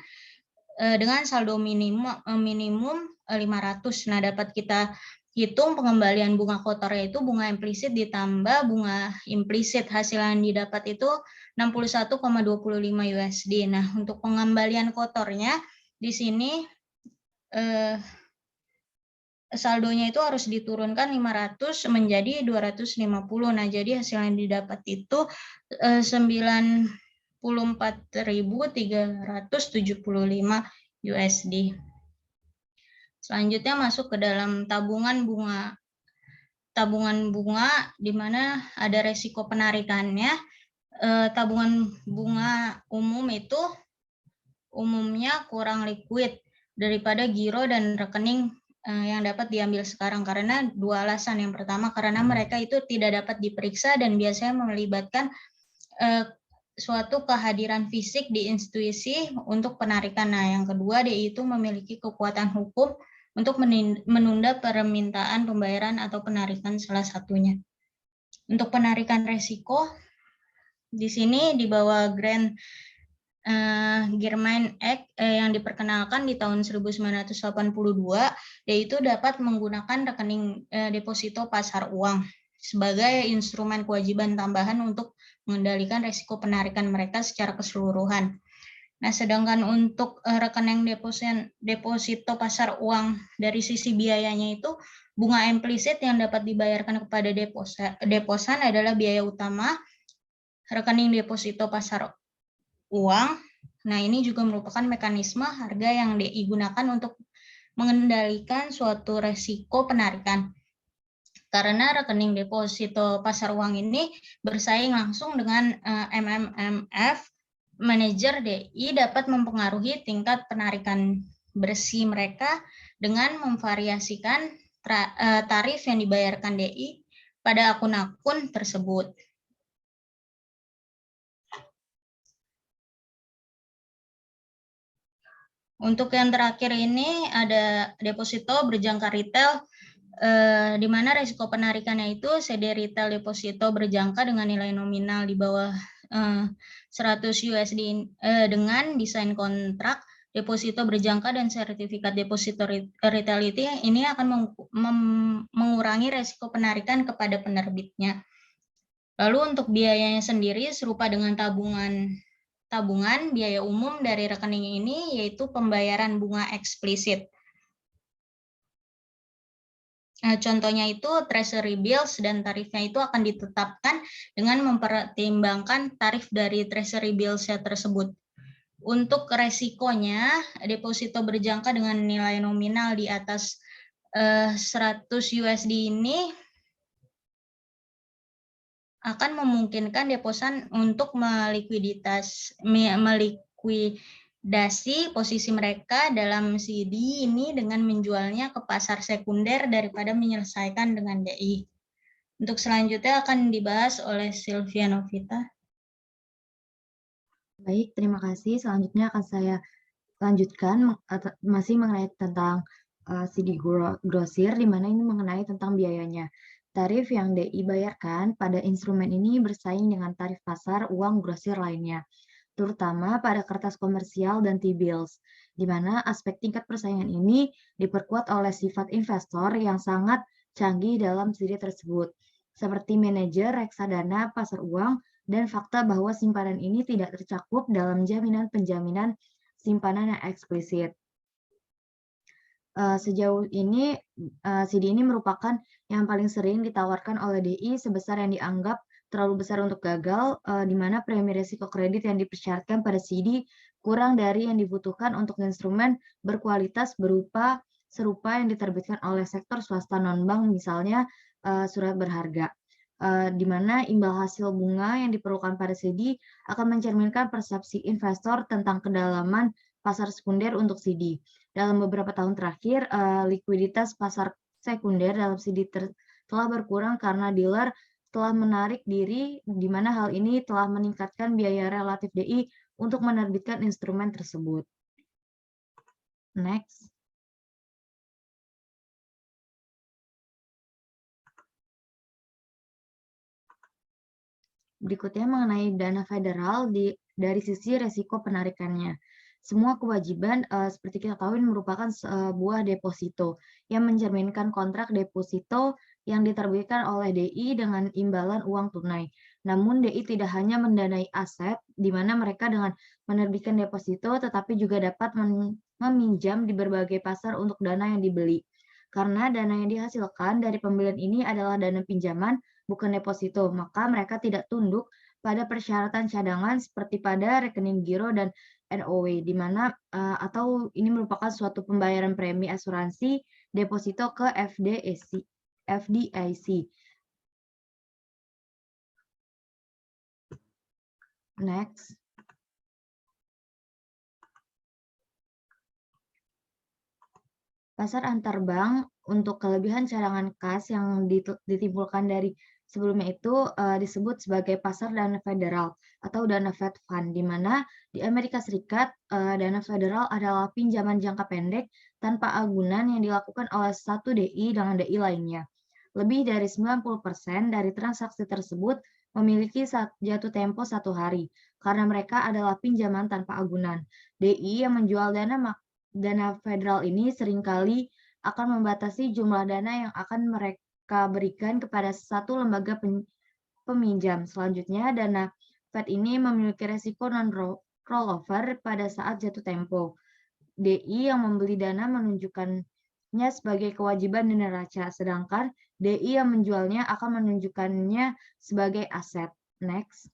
dengan saldo minimum 500. Nah, dapat kita hitung pengembalian bunga kotornya itu bunga implisit ditambah bunga implisit. Hasil yang didapat itu 61,25 USD. Nah, untuk pengembalian kotornya di sini saldonya itu harus diturunkan 500 menjadi 250. Nah, jadi hasil yang didapat itu 94.375 USD. Selanjutnya masuk ke dalam tabungan bunga. Tabungan bunga di mana ada resiko penarikannya. Tabungan bunga umum itu umumnya kurang liquid daripada giro dan rekening yang dapat diambil sekarang karena dua alasan. Yang pertama karena mereka itu tidak dapat diperiksa dan biasanya melibatkan suatu kehadiran fisik di institusi untuk penarikan. Nah, yang kedua, DI itu memiliki kekuatan hukum untuk menunda permintaan pembayaran atau penarikan salah satunya. Untuk penarikan resiko, di sini di bawah Grand Germain Act yang diperkenalkan di tahun 1982, yaitu dapat menggunakan rekening deposito pasar uang sebagai instrumen kewajiban tambahan untuk mengendalikan risiko penarikan mereka secara keseluruhan. Nah, sedangkan untuk rekening deposito pasar uang dari sisi biayanya itu bunga implisit yang dapat dibayarkan kepada deposan adalah biaya utama rekening deposito pasar uang. Nah, ini juga merupakan mekanisme harga yang digunakan untuk mengendalikan suatu resiko penarikan. Karena rekening deposito pasar uang ini bersaing langsung dengan MMF, manajer DI dapat mempengaruhi tingkat penarikan bersih mereka dengan memvariasikan tarif yang dibayarkan DI pada akun-akun tersebut. Untuk yang terakhir ini ada deposito berjangka retail, di mana risiko penarikannya itu CD retail deposito berjangka dengan nilai nominal di bawah 100 USD dengan desain kontrak deposito berjangka dan sertifikat deposito retaility ini akan mengurangi risiko penarikan kepada penerbitnya. Lalu untuk biayanya sendiri serupa dengan tabungan biaya umum dari rekening ini yaitu pembayaran bunga eksplisit. Contohnya itu treasury bills dan tarifnya itu akan ditetapkan dengan mempertimbangkan tarif dari treasury bills tersebut. Untuk resikonya, deposito berjangka dengan nilai nominal di atas 100 USD ini akan memungkinkan deposan untuk melikuidasi posisi mereka dalam CD ini dengan menjualnya ke pasar sekunder daripada menyelesaikan dengan DI. Untuk selanjutnya akan dibahas oleh Sylvia Novita. Baik, terima kasih. Selanjutnya akan saya lanjutkan masih mengenai tentang CD grosir, di mana ini mengenai tentang biayanya. Tarif yang DI bayarkan pada instrumen ini bersaing dengan tarif pasar uang grosir lainnya, terutama pada kertas komersial dan T-bills, di mana aspek tingkat persaingan ini diperkuat oleh sifat investor yang sangat canggih dalam CD tersebut, seperti manajer reksadana pasar uang dan fakta bahwa simpanan ini tidak tercakup dalam jaminan penjaminan simpanan yang eksplisit. Sejauh ini, CD ini merupakan yang paling sering ditawarkan oleh DI sebesar yang dianggap terlalu besar untuk gagal, di mana premi risiko kredit yang dipersyaratkan pada CD kurang dari yang dibutuhkan untuk instrumen berkualitas serupa yang diterbitkan oleh sektor swasta non-bank, misalnya surat berharga, di mana imbal hasil bunga yang diperlukan pada CD akan mencerminkan persepsi investor tentang kedalaman pasar sekunder untuk CD. Dalam beberapa tahun terakhir, likuiditas pasar sekunder dalam CD telah berkurang karena dealer telah menarik diri, di mana hal ini telah meningkatkan biaya relatif DI untuk menerbitkan instrumen tersebut. Next. Berikutnya mengenai dana federal dari sisi resiko penarikannya. Semua kewajiban seperti kita tahu ini merupakan sebuah deposito yang mencerminkan kontrak deposito yang diterbitkan oleh DI dengan imbalan uang tunai. Namun DI tidak hanya mendanai aset, di mana mereka dengan menerbitkan deposito tetapi juga dapat meminjam di berbagai pasar untuk dana yang dibeli. Karena dana yang dihasilkan dari pembelian ini adalah dana pinjaman, bukan deposito, maka mereka tidak tunduk pada persyaratan cadangan seperti pada rekening giro dan NOW, di mana atau ini merupakan suatu pembayaran premi asuransi deposito ke FDIC. Next. Pasar antar bank untuk kelebihan cadangan kas yang ditimbulkan dari sebelumnya itu disebut sebagai pasar dana federal atau dana Fed Fund, di mana di Amerika Serikat dana federal adalah pinjaman jangka pendek tanpa agunan yang dilakukan oleh satu DI dengan DI lainnya. Lebih dari 90% dari transaksi tersebut memiliki jatuh tempo 1 hari, karena mereka adalah pinjaman tanpa agunan. DI yang menjual dana federal ini seringkali akan membatasi jumlah dana yang akan mereka berikan kepada satu lembaga peminjam. Selanjutnya, dana Fed ini memiliki resiko non-rollover pada saat jatuh tempo. DI yang membeli dana menunjukkannya sebagai kewajiban dan neraca, sedangkan DI yang menjualnya akan menunjukkannya sebagai aset. Next.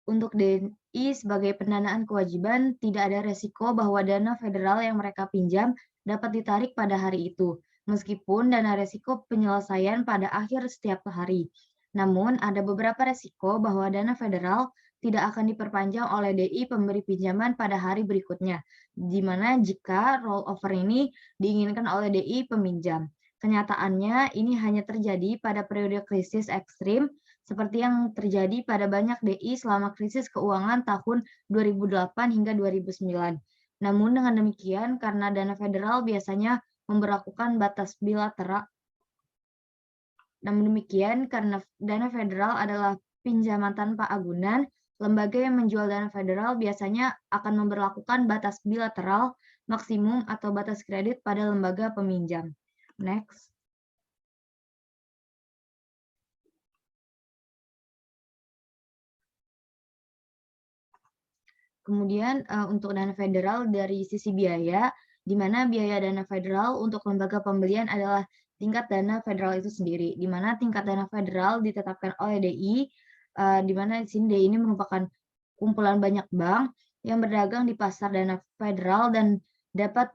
Untuk DI sebagai pendanaan kewajiban, tidak ada resiko bahwa dana federal yang mereka pinjam dapat ditarik pada hari itu, meskipun dana resiko penyelesaian pada akhir setiap hari. Namun, ada beberapa resiko bahwa dana federal tidak akan diperpanjang oleh DI pemberi pinjaman pada hari berikutnya, di mana jika rollover ini diinginkan oleh DI peminjam. Kenyataannya, ini hanya terjadi pada periode krisis ekstrim, seperti yang terjadi pada banyak DI selama krisis keuangan tahun 2008 hingga 2009. Namun dengan demikian, karena dana federal biasanya memberlakukan batas bilateral, dana federal adalah pinjaman tanpa agunan, lembaga yang menjual dana federal biasanya akan memberlakukan batas bilateral maksimum atau batas kredit pada lembaga peminjam. Next. Kemudian untuk dana federal dari sisi biaya, di mana biaya dana federal untuk lembaga pembelian adalah tingkat dana federal itu sendiri, di mana tingkat dana federal ditetapkan oleh DI, di mana di sini DI ini merupakan kumpulan banyak bank yang berdagang di pasar dana federal dan dapat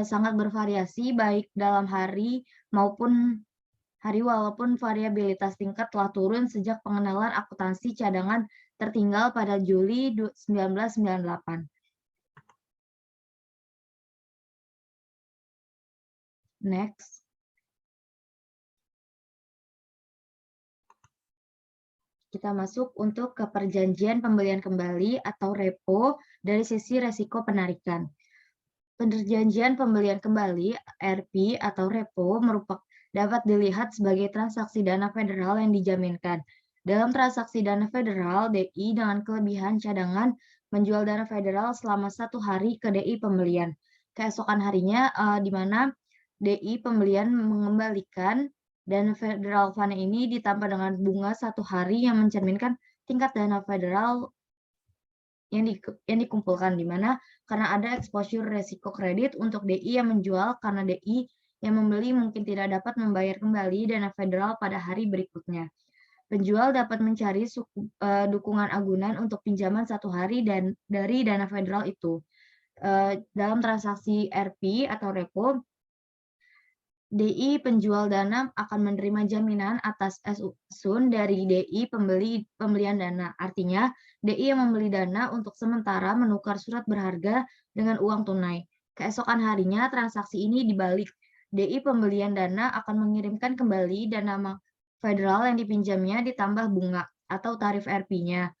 sangat bervariasi baik dalam hari maupun hari, walaupun variabilitas tingkat telah turun sejak pengenalan akuntansi cadangan tertinggal pada Juli 1998. Next. Kita masuk untuk ke perjanjian pembelian kembali atau repo dari sisi resiko penarikan. Perjanjian pembelian kembali (RP) atau repo dapat dilihat sebagai transaksi dana federal yang dijaminkan. Dalam transaksi dana federal, DI dengan kelebihan cadangan menjual dana federal selama 1 hari ke DI pembelian. Keesokan harinya, di mana DI pembelian mengembalikan dana federal fund ini ditambah dengan bunga 1 hari yang mencerminkan tingkat dana federal yang dikumpulkan, di mana karena ada exposure resiko kredit untuk DI yang menjual, karena DI yang membeli mungkin tidak dapat membayar kembali dana federal pada hari berikutnya. Penjual dapat mencari dukungan agunan untuk pinjaman 1 hari dari dana federal itu. Dalam transaksi RP atau repo, DI penjual dana akan menerima jaminan atas asun dari DI pembelian dana. Artinya, DI yang membeli dana untuk sementara menukar surat berharga dengan uang tunai. Keesokan harinya transaksi ini dibalik. DI pembelian dana akan mengirimkan kembali dana federal yang dipinjamnya ditambah bunga atau tarif RP-nya,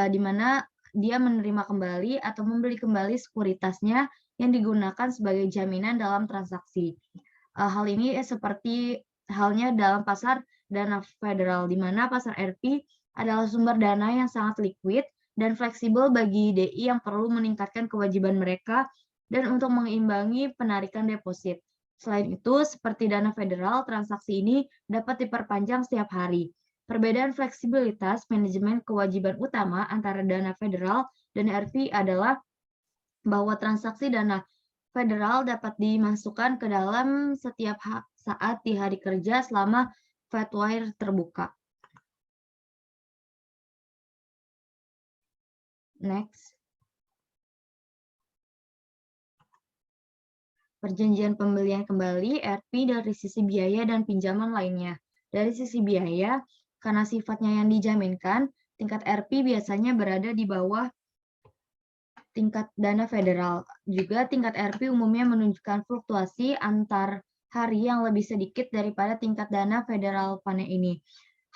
di mana dia menerima kembali atau membeli kembali sekuritasnya yang digunakan sebagai jaminan dalam transaksi. Hal ini seperti halnya dalam pasar dana federal, di mana pasar RP adalah sumber dana yang sangat liquid dan fleksibel bagi DI yang perlu meningkatkan kewajiban mereka dan untuk mengimbangi penarikan deposit. Selain itu, seperti dana federal, transaksi ini dapat diperpanjang setiap hari. Perbedaan fleksibilitas manajemen kewajiban utama antara dana federal dan RP adalah bahwa transaksi dana federal dapat dimasukkan ke dalam setiap saat di hari kerja selama Fedwire terbuka. Next. Perjanjian pembelian kembali RP dari sisi biaya dan pinjaman lainnya. Dari sisi biaya, karena sifatnya yang dijaminkan, tingkat RP biasanya berada di bawah tingkat dana federal. Juga tingkat RP umumnya menunjukkan fluktuasi antar hari yang lebih sedikit daripada tingkat dana federal fund ini.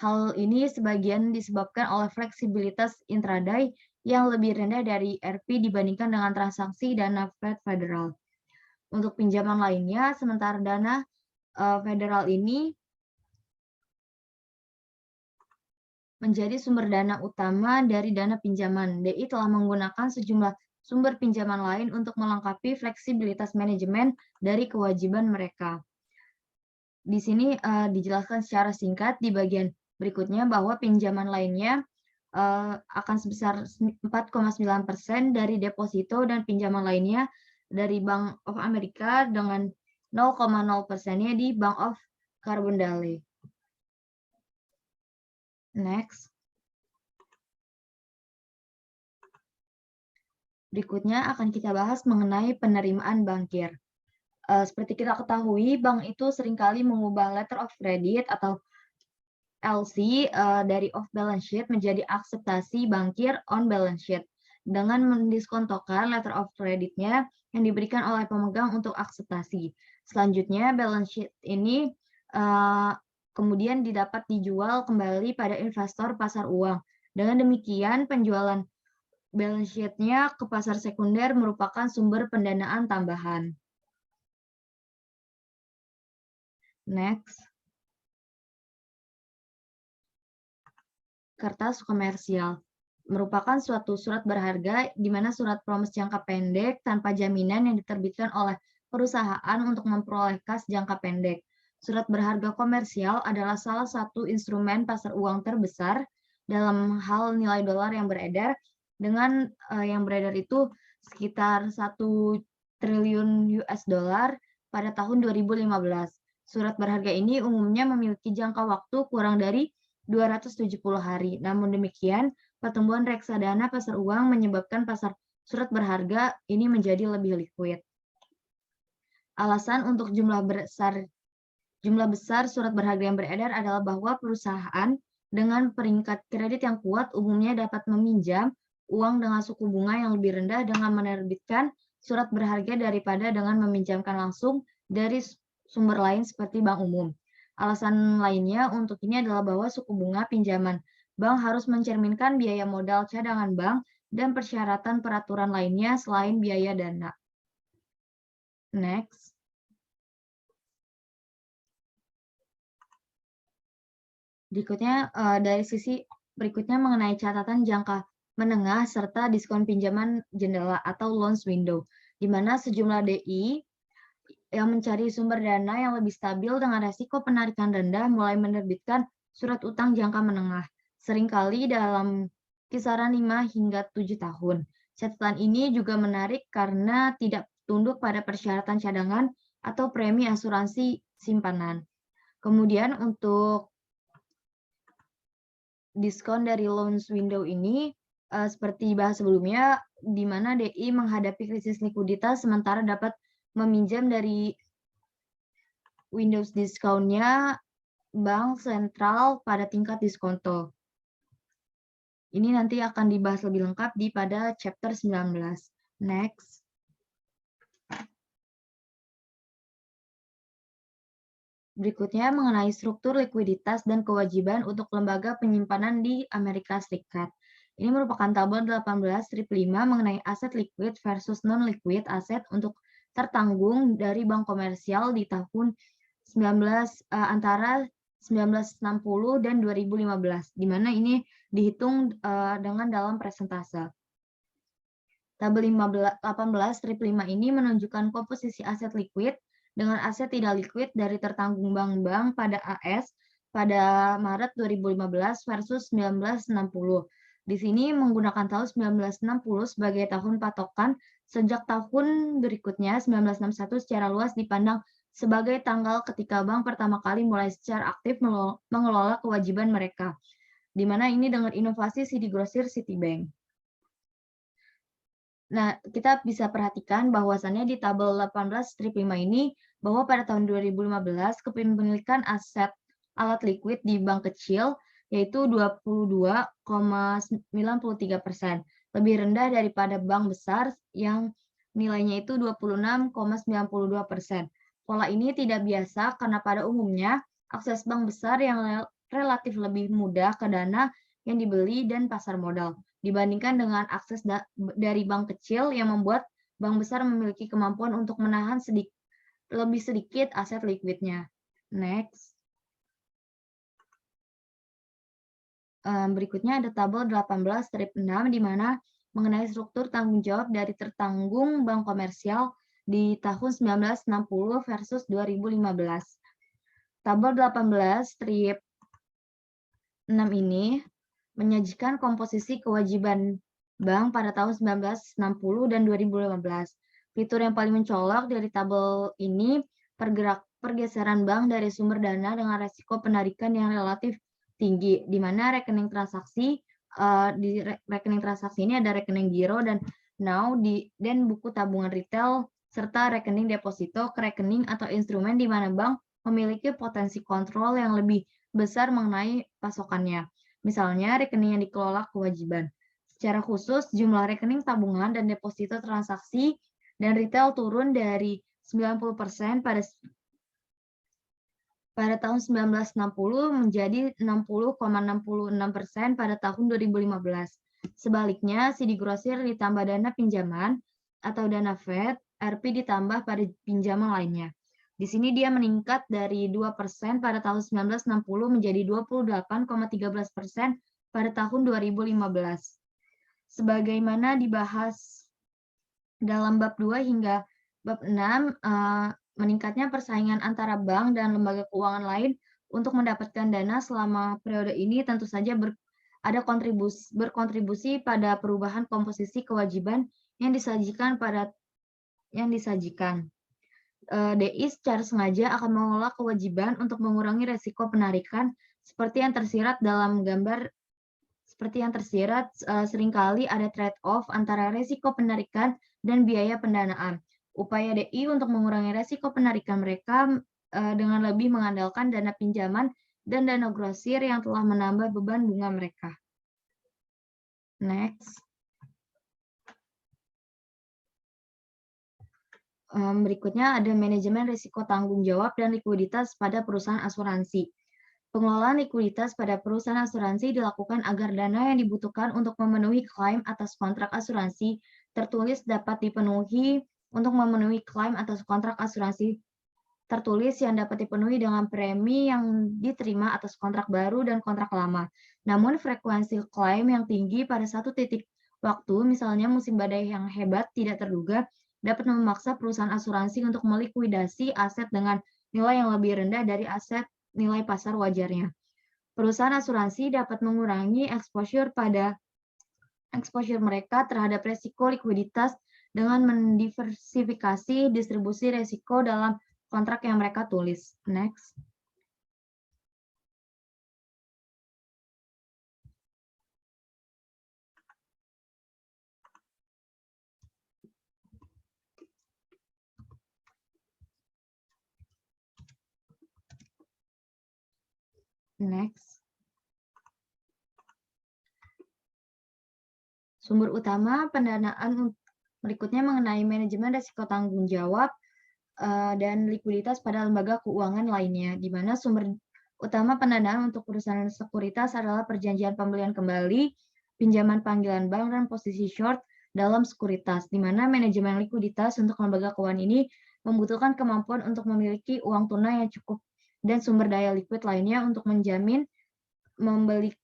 Hal ini sebagian disebabkan oleh fleksibilitas intraday yang lebih rendah dari RP dibandingkan dengan transaksi dana federal. Untuk pinjaman lainnya, sementara dana federal ini menjadi sumber dana utama dari dana pinjaman. DI telah menggunakan sejumlah sumber pinjaman lain untuk melengkapi fleksibilitas manajemen dari kewajiban mereka. Di sini dijelaskan secara singkat di bagian berikutnya bahwa pinjaman lainnya akan sebesar 4,9% dari deposito dan pinjaman lainnya dari Bank of America dengan 0,0%-nya di Bank of Carbondale. Next. Berikutnya akan kita bahas mengenai penerimaan bankir. Seperti kita ketahui, bank itu seringkali mengubah letter of credit atau LC dari off balance sheet menjadi akseptasi bankir on balance sheet dengan mendiskontokan letter of credit-nya yang diberikan oleh pemegang untuk akseptasi. Selanjutnya, balance sheet ini kemudian didapat dijual kembali pada investor pasar uang. Dengan demikian, penjualan balance sheet-nya ke pasar sekunder merupakan sumber pendanaan tambahan. Next. Kertas komersial merupakan suatu surat berharga di mana surat promes jangka pendek tanpa jaminan yang diterbitkan oleh perusahaan untuk memperoleh kas jangka pendek. Surat berharga komersial adalah salah satu instrumen pasar uang terbesar dalam hal nilai dolar yang beredar, dengan yang beredar itu sekitar 1 triliun US dollar pada tahun 2015. Surat berharga ini umumnya memiliki jangka waktu kurang dari 270 hari. Namun demikian, pertumbuhan reksadana pasar uang menyebabkan pasar surat berharga ini menjadi lebih liquid. Alasan untuk jumlah besar surat berharga yang beredar adalah bahwa perusahaan dengan peringkat kredit yang kuat umumnya dapat meminjam uang dengan suku bunga yang lebih rendah dengan menerbitkan surat berharga daripada dengan meminjamkan langsung dari sumber lain seperti bank umum. Alasan lainnya untuk ini adalah bahwa suku bunga pinjaman bank harus mencerminkan biaya modal cadangan bank dan persyaratan peraturan lainnya selain biaya dana. Next. Berikutnya dari sisi berikutnya mengenai catatan jangka menengah serta diskon pinjaman jendela atau loans window, di mana sejumlah DI yang mencari sumber dana yang lebih stabil dengan resiko penarikan rendah mulai menerbitkan surat utang jangka menengah, seringkali dalam kisaran 5 hingga 7 tahun. Catatan ini juga menarik karena tidak tunduk pada persyaratan cadangan atau premi asuransi simpanan. Kemudian untuk diskon dari loans window ini, seperti bahas sebelumnya, di mana DI menghadapi krisis likuiditas sementara dapat meminjam dari Windows diskon-nya bank sentral pada tingkat diskonto. Ini nanti akan dibahas lebih lengkap pada chapter 19. Next. Berikutnya mengenai struktur likuiditas dan kewajiban untuk lembaga penyimpanan di Amerika Serikat. Ini merupakan tabel 18 strip 5 mengenai aset liquid versus non-liquid aset untuk tertanggung dari bank komersial di tahun antara 1960 dan 2015, di mana ini dihitung dengan dalam persentase. Tabel 18 strip 5 ini menunjukkan komposisi aset liquid dengan aset tidak liquid dari tertanggung bank-bank pada AS pada Maret 2015 versus 1960. Di sini menggunakan tahun 1960 sebagai tahun patokan, sejak tahun berikutnya 1961 secara luas dipandang sebagai tanggal ketika bank pertama kali mulai secara aktif mengelola kewajiban mereka, di mana ini dengan inovasi CD Grosir Citibank. Nah, kita bisa perhatikan bahwasannya di tabel 18 strip 5 ini, bahwa pada tahun 2015 kepemilikan aset alat liquid di bank kecil yaitu 22,93%, lebih rendah daripada bank besar yang nilainya itu 26,92%. Pola ini tidak biasa karena pada umumnya akses bank besar yang relatif lebih mudah ke dana yang dibeli dan pasar modal, dibandingkan dengan akses dari bank kecil yang membuat bank besar memiliki kemampuan untuk menahan lebih sedikit aset likuidnya. Next. Berikutnya ada tabel 18 strip 6 di mana mengenai struktur tanggung jawab dari tertanggung bank komersial di tahun 1960 versus 2015. Tabel 18 strip 6 ini menyajikan komposisi kewajiban bank pada tahun 1960 dan 2015. Fitur yang paling mencolok dari tabel ini pergeseran bank dari sumber dana dengan resiko penarikan yang relatif tinggi, di mana rekening transaksi di rekening transaksi ini ada rekening giro dan now dan buku tabungan retail serta rekening deposito ke rekening atau instrumen di mana bank memiliki potensi kontrol yang lebih besar mengenai pasokannya. Misalnya, rekening yang dikelola kewajiban. Secara khusus, jumlah rekening tabungan dan deposito transaksi dan retail turun dari 90% pada tahun 1960 menjadi 60,66% pada tahun 2015. Sebaliknya, CD Grosir ditambah dana pinjaman atau dana Fed, RP ditambah pada pinjaman lainnya. Di sini dia meningkat dari 2% pada tahun 1960 menjadi 28,13% pada tahun 2015. Sebagaimana dibahas dalam bab 2 hingga bab 6, meningkatnya persaingan antara bank dan lembaga keuangan lain untuk mendapatkan dana selama periode ini tentu saja berkontribusi pada perubahan komposisi kewajiban yang disajikan. DI secara sengaja akan mengelola kewajiban untuk mengurangi resiko penarikan seperti yang tersirat dalam gambar. Seringkali ada trade-off antara resiko penarikan dan biaya pendanaan. Upaya DI untuk mengurangi resiko penarikan mereka dengan lebih mengandalkan dana pinjaman dan dana grosir yang telah menambah beban bunga mereka. Next. Berikutnya ada manajemen risiko tanggung jawab dan likuiditas pada perusahaan asuransi. Pengelolaan likuiditas pada perusahaan asuransi dilakukan agar dana yang dibutuhkan untuk memenuhi klaim atas kontrak asuransi tertulis dapat dipenuhi untuk memenuhi klaim atas kontrak asuransi tertulis yang dapat dipenuhi dengan premi yang diterima atas kontrak baru dan kontrak lama. Namun frekuensi klaim yang tinggi pada satu titik waktu, misalnya musim badai yang hebat tidak terduga, dapat memaksa perusahaan asuransi untuk melikuidasi aset dengan nilai yang lebih rendah dari aset nilai pasar wajarnya. Perusahaan asuransi dapat mengurangi exposure mereka terhadap resiko likuiditas dengan mendiversifikasi distribusi resiko dalam kontrak yang mereka tulis. Next. Next. Sumber utama pendanaan berikutnya mengenai manajemen risiko tanggung jawab. dan likuiditas pada lembaga keuangan lainnya, di mana sumber utama pendanaan untuk perusahaan sekuritas adalah perjanjian pembelian kembali, pinjaman panggilan bank, dan posisi short dalam sekuritas, di mana manajemen likuiditas untuk lembaga keuangan ini membutuhkan kemampuan untuk memiliki uang tunai yang cukup dan sumber daya likuid lainnya untuk menjamin membeli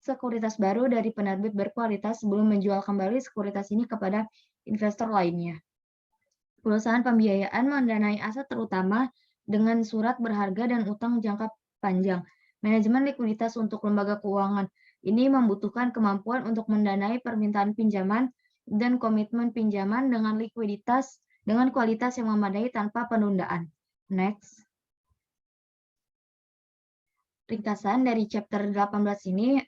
sekuritas baru dari penerbit berkualitas sebelum menjual kembali sekuritas ini kepada investor lainnya. Perusahaan pembiayaan mendanai aset terutama dengan surat berharga dan utang jangka panjang. Manajemen likuiditas untuk lembaga keuangan ini membutuhkan kemampuan untuk mendanai permintaan pinjaman dan komitmen pinjaman dengan likuiditas dengan kualitas yang memadai tanpa penundaan. Next. Ringkasan dari chapter 18 ini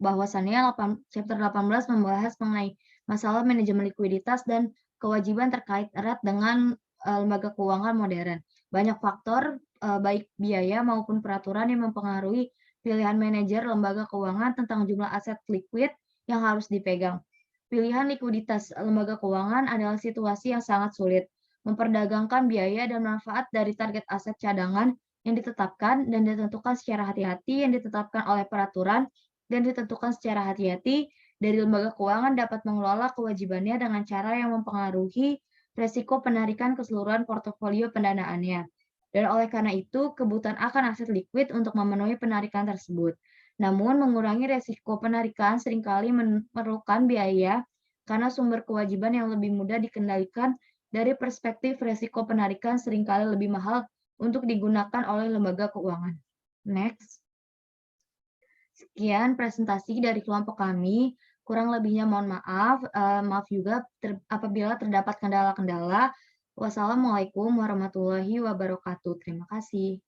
bahwasannya chapter 18 membahas mengenai masalah manajemen likuiditas dan kewajiban terkait erat dengan lembaga keuangan modern. Banyak faktor baik biaya maupun peraturan yang mempengaruhi pilihan manajer lembaga keuangan tentang jumlah aset liquid yang harus dipegang. Pilihan likuiditas lembaga keuangan adalah situasi yang sangat sulit, memperdagangkan biaya dan manfaat dari target aset cadangan yang ditetapkan dan ditentukan secara hati-hati yang ditetapkan oleh peraturan dan ditentukan secara hati-hati dari lembaga keuangan dapat mengelola kewajibannya dengan cara yang mempengaruhi resiko penarikan keseluruhan portofolio pendanaannya. Dan oleh karena itu, kebutuhan akan aset likuid untuk memenuhi penarikan tersebut. Namun, mengurangi resiko penarikan seringkali memerlukan biaya karena sumber kewajiban yang lebih mudah dikendalikan dari perspektif resiko penarikan seringkali lebih mahal untuk digunakan oleh lembaga keuangan. Next. Sekian presentasi dari kelompok kami. Kurang lebihnya mohon maaf. Maaf juga apabila terdapat kendala-kendala. Wassalamualaikum warahmatullahi wabarakatuh. Terima kasih.